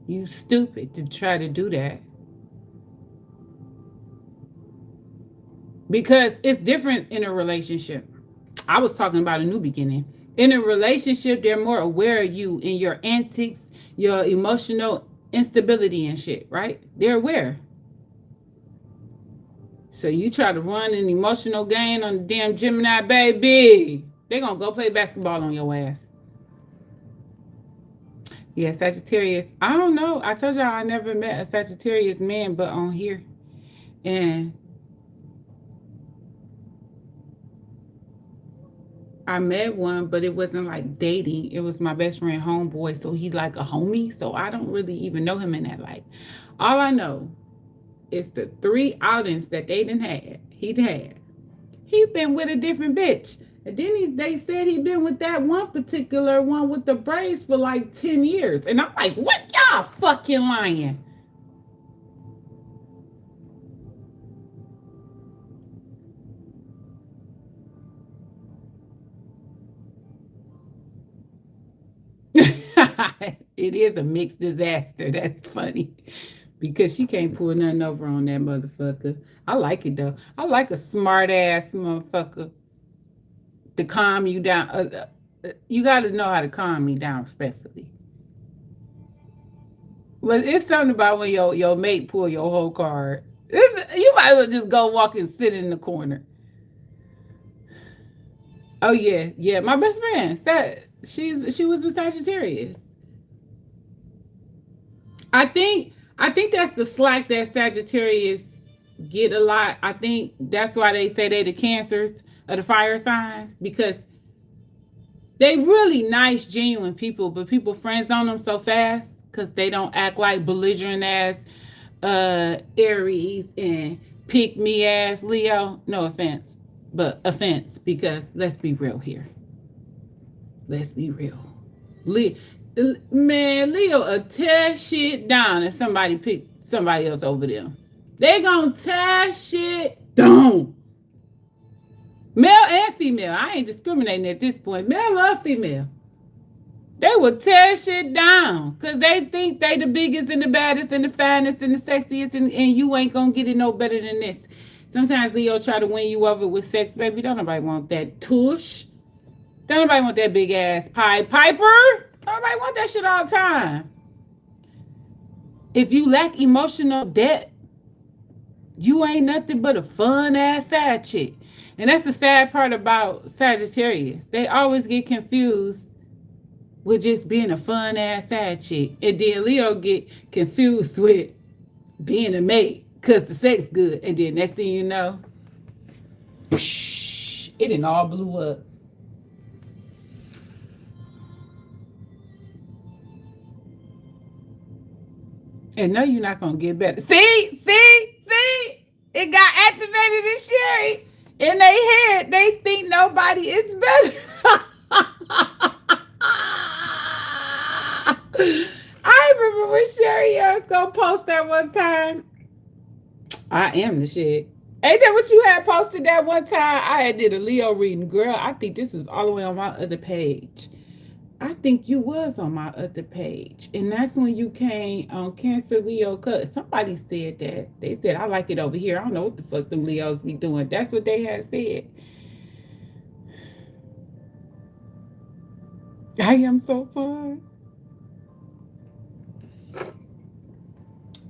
You stupid to try to do that. Because it's different in a relationship. I was talking about a new beginning. In a relationship, they're more aware of you and your antics, your emotional instability and shit, right? They're aware. So you try to run an emotional game on the damn Gemini, baby, they're going to go play basketball on your ass. Yeah, Sagittarius. I don't know. I told y'all I never met a Sagittarius man but on here. And I met one, but it wasn't like dating. It was my best friend homeboy, so he like a homie. So I don't really even know him in that light. All I know is the 3 outings that they done had. He'd had. He been with a different bitch. And then they said he been with that one particular one with the braids for like 10 years. And I'm like, what y'all fucking lying? It is a mixed disaster. That's funny. Because she can't pull nothing over on that motherfucker. I like it though. I like a smart ass motherfucker to calm you down. You got to know how to calm me down respectfully. But it's something about when your mate pull your whole card. You might as well just go walk and sit in the corner. Oh yeah, yeah. My best friend said she was a Sagittarius. I think that's the slack that Sagittarius get a lot. I think that's why they say they the cancers of the fire signs because they really nice, genuine people, but people friends on them so fast because they don't act like belligerent ass Aries and pick me ass Leo. No offense, but offense because let's be real here. Let's be real. Le- man, Leo will tear shit down if somebody pick somebody else over them. They gonna tear shit down. Male and female. I ain't discriminating at this point. Male or female. They will tear shit down because they think they the biggest and the baddest and the finest and the sexiest and you ain't gonna get it no better than this. Sometimes Leo try to win you over with sex, baby. Don't nobody want that tush. Don't nobody want that big ass Pied Piper. Don't nobody want that shit all the time. If you lack emotional depth, you ain't nothing but a fun ass side chick. And that's the sad part about Sagittarius. They always get confused with just being a fun ass side chick. And then Leo get confused with being a mate because the sex good. And then next thing you know, it didn't all blew up. And no, you're not gonna get better. See, it got activated in Sherry. In their head, they think nobody is better. I remember when Sherry was gonna post that one time. I am the shit. Ain't that what you had posted that one time? I had did a Leo reading. Girl, I think this is all the way on my other page. I think you was on my other page. And that's when you came on Cancer Leo Cut. Somebody said that. They said, I like it over here. I don't know what the fuck them Leos be doing. That's what they had said. I am so fun.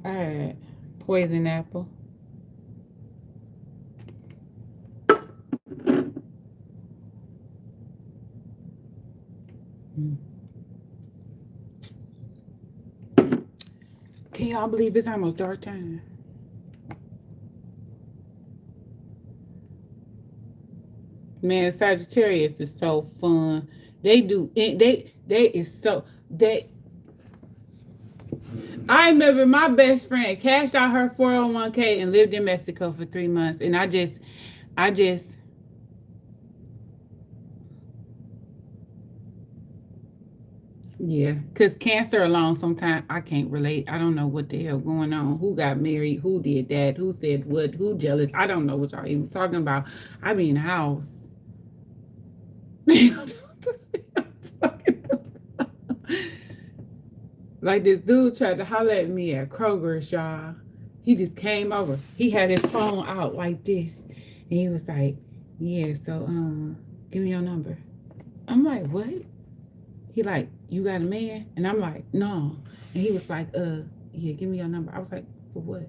All right. Poison apple. Mm. Can y'all believe it's almost dark time? Man, Sagittarius is so fun. They do they is so they I remember my best friend cashed out her 401k and lived in Mexico for 3 months. And I just yeah, because cancer alone, sometimes I can't relate. I don't know what the hell going on. Who got married? Who did that? Who said what? Who jealous? I don't know what y'all even talking about. I be in the house. Like this dude tried to holler at me at Kroger's, y'all. He just came over. He had his phone out like this. And he was like, yeah, so give me your number. I'm like, what? He like, you got a man? And I'm like, no. And he was like, yeah, give me your number. I was like, for what?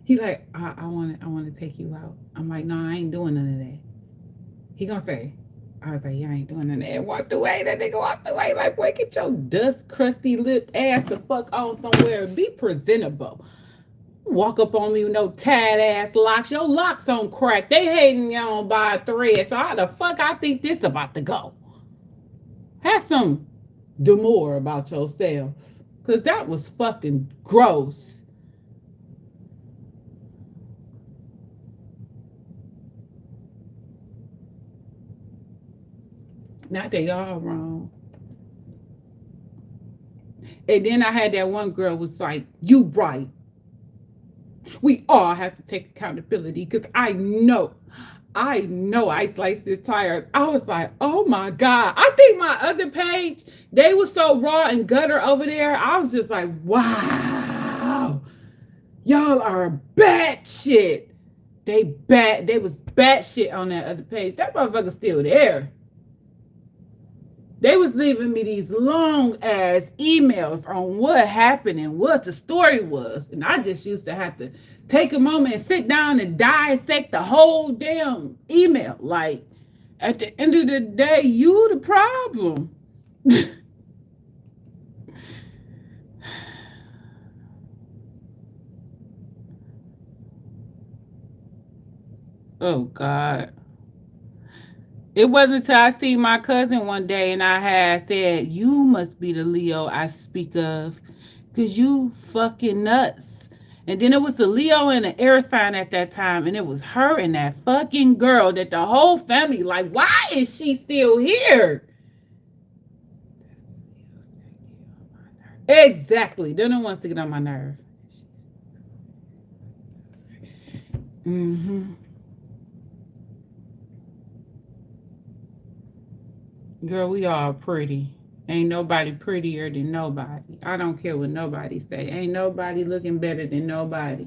He like, I wanna take you out. I'm like, no, I ain't doing none of that. He gonna say, I was like, yeah, I ain't doing none of that. Walked away. That nigga walked away. Like, boy, get your dust crusty lip ass the fuck on somewhere. Be presentable. Walk up on me with no tight ass locks. Your locks on crack. They hating you on by a thread. So how the fuck I think this about to go? Have some demore about yourself. Cause that was fucking gross. Not they all wrong. And then I had that one girl was like, you right. We all have to take accountability because I know I sliced his tires. I was like, oh my God. I think my other page, they were so raw and gutter over there. I was just like, wow, y'all are bad shit. They was bad shit on that other page. That motherfucker's still there. They was leaving me these long ass emails on what happened and what the story was. And I just used to have to take a moment and sit down and dissect the whole damn email. Like, at the end of the day, you the problem. Oh God. It wasn't until I see my cousin one day and I had said, "You must be the Leo I speak of. Cause you fucking nuts." And then it was the Leo and the air sign at that time, and it was her and that fucking girl that the whole family, like, why is she still here? Exactly. They're the ones to get on my nerve. Mm-hmm. Girl, we all pretty. Ain't nobody prettier than nobody. I don't care what nobody say. Ain't nobody looking better than nobody.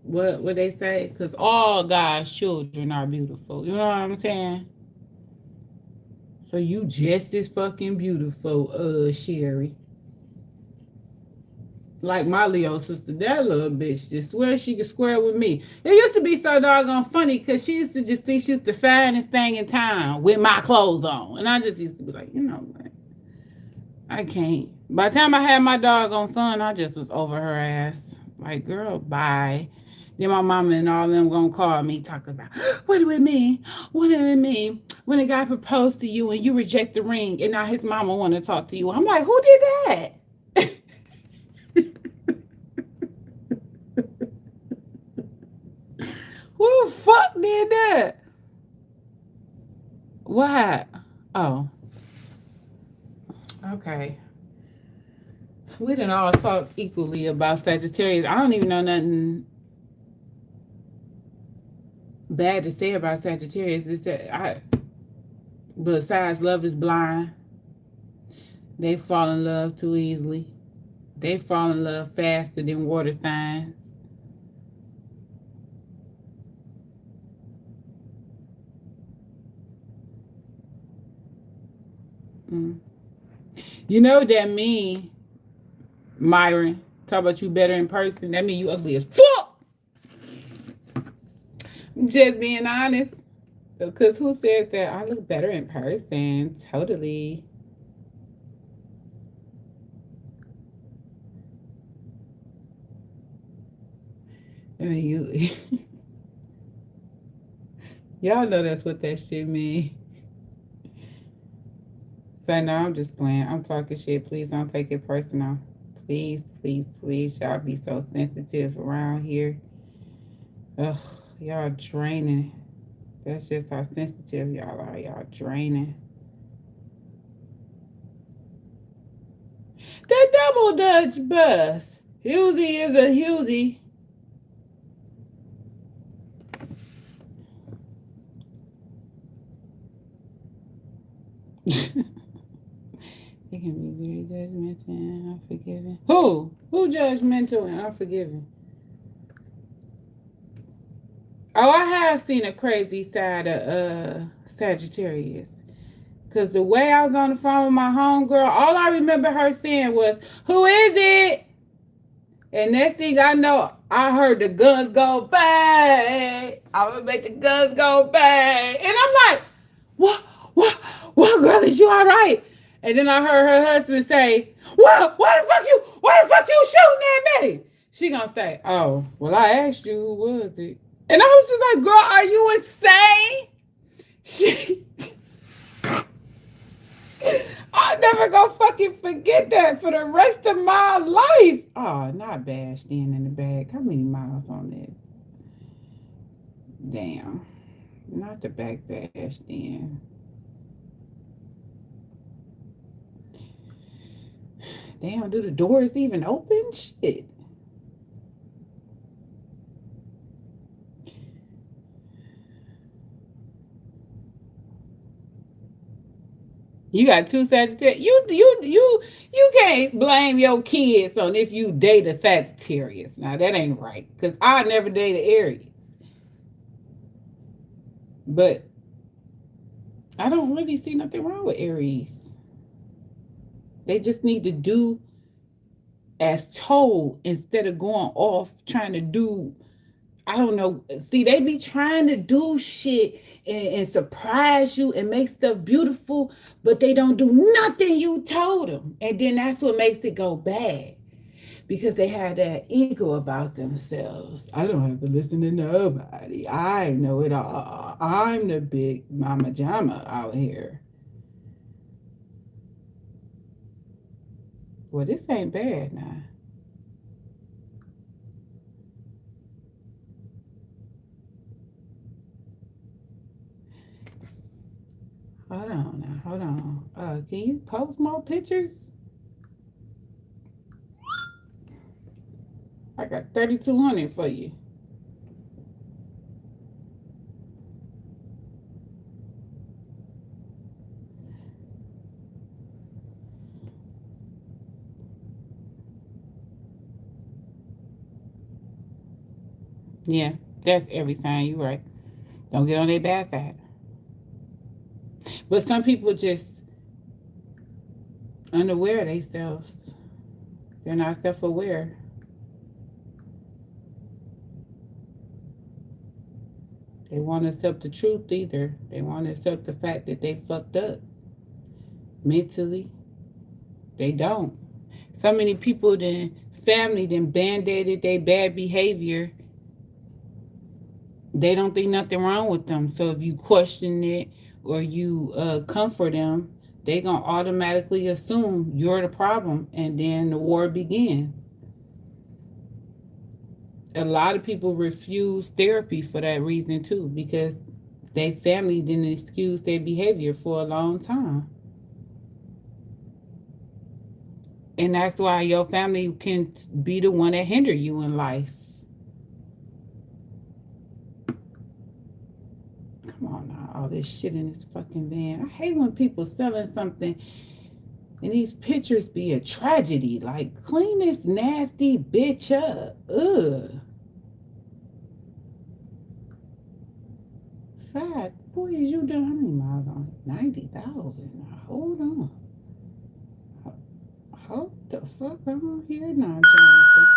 What they say? Because all God's children are beautiful. You know what I'm saying? So you just as fucking beautiful, Sherry. Like my Leo sister, that little bitch just swear she could square with me. It used to be so doggone funny because she used to just think she was the finest thing in town with my clothes on. And I just used to be like, you know what? I can't. By the time I had my doggone son, I just was over her ass. Like, girl, bye. Then my mama and all them gonna call me talking about what do it mean? What do it mean when a guy proposed to you and you reject the ring and now his mama want to talk to you? I'm like, who did that? Who the fuck did that? What? Oh, okay. We didn't all talk equally about Sagittarius. I don't even know nothing bad to say about Sagittarius. Besides, love is blind. They fall in love too easily. They fall in love faster than water signs. Mm. You know what that mean, Myron? Talk about you better in person. That mean you ugly as fuck. Just being honest. Because who says that I look better in person? Totally. I mean, you. Y'all know that's what that shit mean. So no, I'm just playing. I'm talking shit. Please don't take it personal. Please, please, please. Y'all be so sensitive around here. Ugh, y'all draining. That's just how sensitive y'all are. Y'all draining. The double Dutch bus. Husey is a Husey. They can be very judgmental and unforgiving. Who? Who judgmental and unforgiving? Oh, I have seen a crazy side of Sagittarius. Cause the way I was on the phone with my homegirl, all I remember her saying was, "Who is it?" And next thing I know, I heard the guns go bang. I'm gonna make the guns go bang. And I'm like, what, what, what, girl, is you all right? And then I heard her husband say, "What, why the fuck you shooting at me?" She gonna say, "Oh, well, I asked you who was it." And I was just like, girl, are you insane? She, I'm never gonna fucking forget that for the rest of my life. Oh, not bad staying in the bag. How many miles on this? Damn. Not the back bash then. Damn, do the doors even open? Shit. You got two Sagittarius. You can't blame your kids on if you date a Sagittarius. Now that ain't right. Cause I never dated Aries. But I don't really see nothing wrong with Aries. They just need to do as told instead of going off trying to do, I don't know. See, they be trying to do shit and surprise you and make stuff beautiful, but they don't do nothing you told them. And then that's what makes it go bad because they have that ego about themselves. I don't have to listen to nobody. I know it all. I'm the big mama jama out here. Well, this ain't bad now. Hold on now. Hold on. Can you post more pictures? I got 3,200 for you. Yeah, that's every sign. You right. Don't get on their bad side. But some people just unaware of themselves. They're not self-aware. They won't accept the truth either. They won't accept the fact that they fucked up mentally. They don't. So many people then family then band-aided their bad behavior. They don't think nothing wrong with them. So if you question it or you comfort them, they gonna automatically assume you're the problem, and then the war begins. A lot of people refuse therapy for that reason too, because their family didn't excuse their behavior for a long time. And that's why your family can be the one that hinder you in life. Come on now, all this shit in this fucking van. I hate when people selling something and these pictures be a tragedy. Like, clean this nasty bitch up. Ugh. Fat boy, is you done? How many miles on it? 90,000. Hold on. Hold the fuck on here now, Jonathan.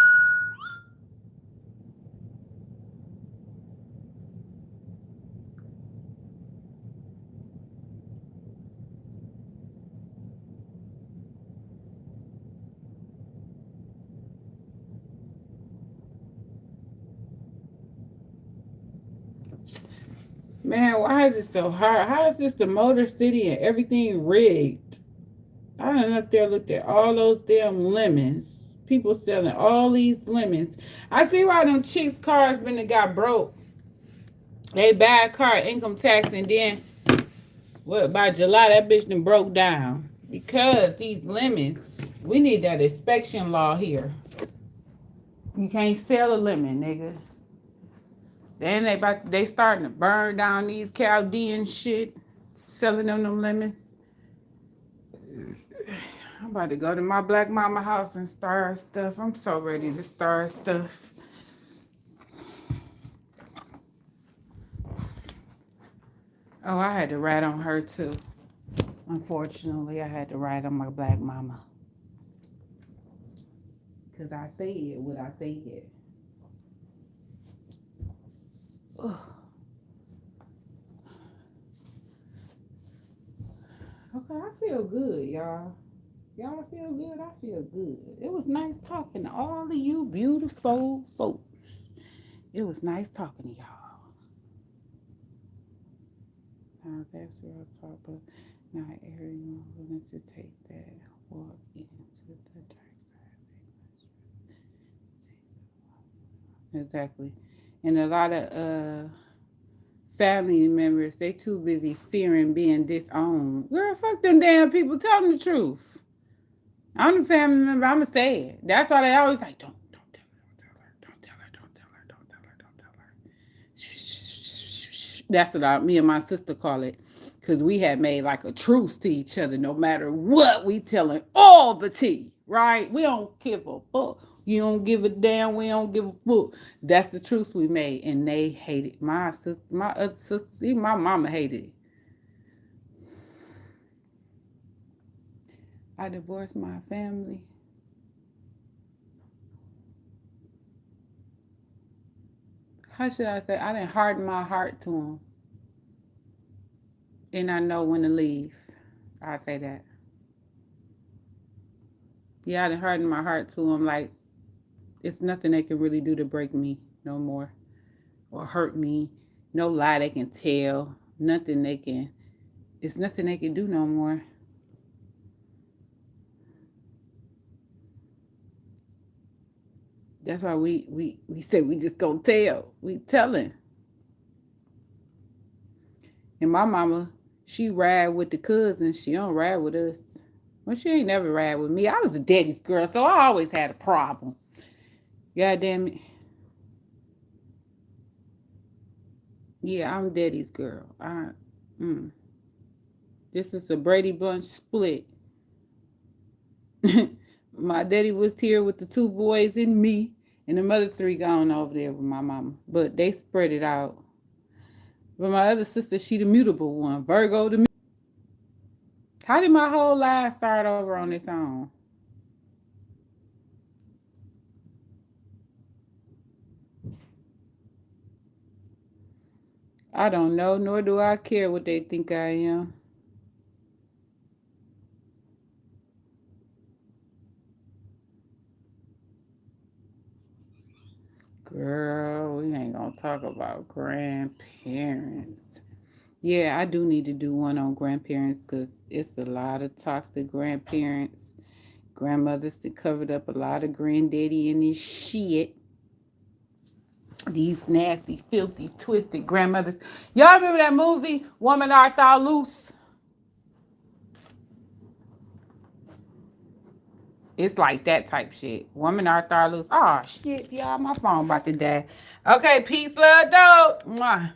Man, why is it so hard? How is this the Motor City and everything rigged? I done up there looked at all those damn lemons. People selling all these lemons. I see why them chicks' cars been got broke. They buy a car, income tax, and then what? By July, that bitch done broke down because these lemons. We need that inspection law here. You can't sell a lemon, nigga. Then they starting to burn down these Chaldean shit, selling them lemons. I'm about to go to my black mama house and start stuff. I'm so ready to start stuff. Oh, I had to write on her too. Unfortunately, I had to write on my black mama. Because I say it what I say it. Ugh. Okay, I feel good, y'all. Y'all feel good? I feel good. It was nice talking to all of you beautiful folks. It was nice talking to y'all. Now that's real talk, but not everyone willing to take that walk into the dark side. Exactly. And a lot of family members, they too busy fearing being disowned. Girl, fuck them damn people. Tell them the truth. I'm the family member. I'ma say it. That's why they always like, don't tell her, don't tell her, don't tell her, don't tell her, don't tell her, don't tell her. That's what me and my sister call it. Cause we had made like a truce to each other. No matter what, we telling all the tea, right? We don't give a fuck. You don't give a damn. We don't give a fuck. That's the truce we made, and they hated my sister, my other sister. Even my mama hated it. I divorced my family. How should I say? I didn't harden my heart to them, and I know when to leave. I say that. Yeah, I didn't harden my heart to them. Like it's nothing they can really do to break me no more or hurt me. No lie they can tell. Nothing they can. It's nothing they can do no more. That's why we said we just gonna tell. We telling. And my mama, she ride with the cousins. She don't ride with us. Well, she ain't never ride with me. I was a daddy's girl, so I always had a problem. God damn it. Yeah, I'm daddy's girl. Mm. This is a Brady Bunch split. My daddy was here with the two boys and me, and the mother three gone over there with my mama. But they spread it out. But my other sister, she the mutable one. Virgo the. How did my whole life start over on its own? I don't know, nor do I care what they think I am. Girl, we ain't gonna talk about grandparents. Yeah, I do need to do one on grandparents because it's a lot of toxic grandparents. Grandmothers that covered up a lot of granddaddy in this shit. These nasty, filthy, twisted grandmothers. Y'all remember that movie, Woman Art Thou Loose? It's like that type shit. Woman Art Thou Loose. Oh, shit, y'all, my phone about to die. Okay, peace, love, dope. Mwah.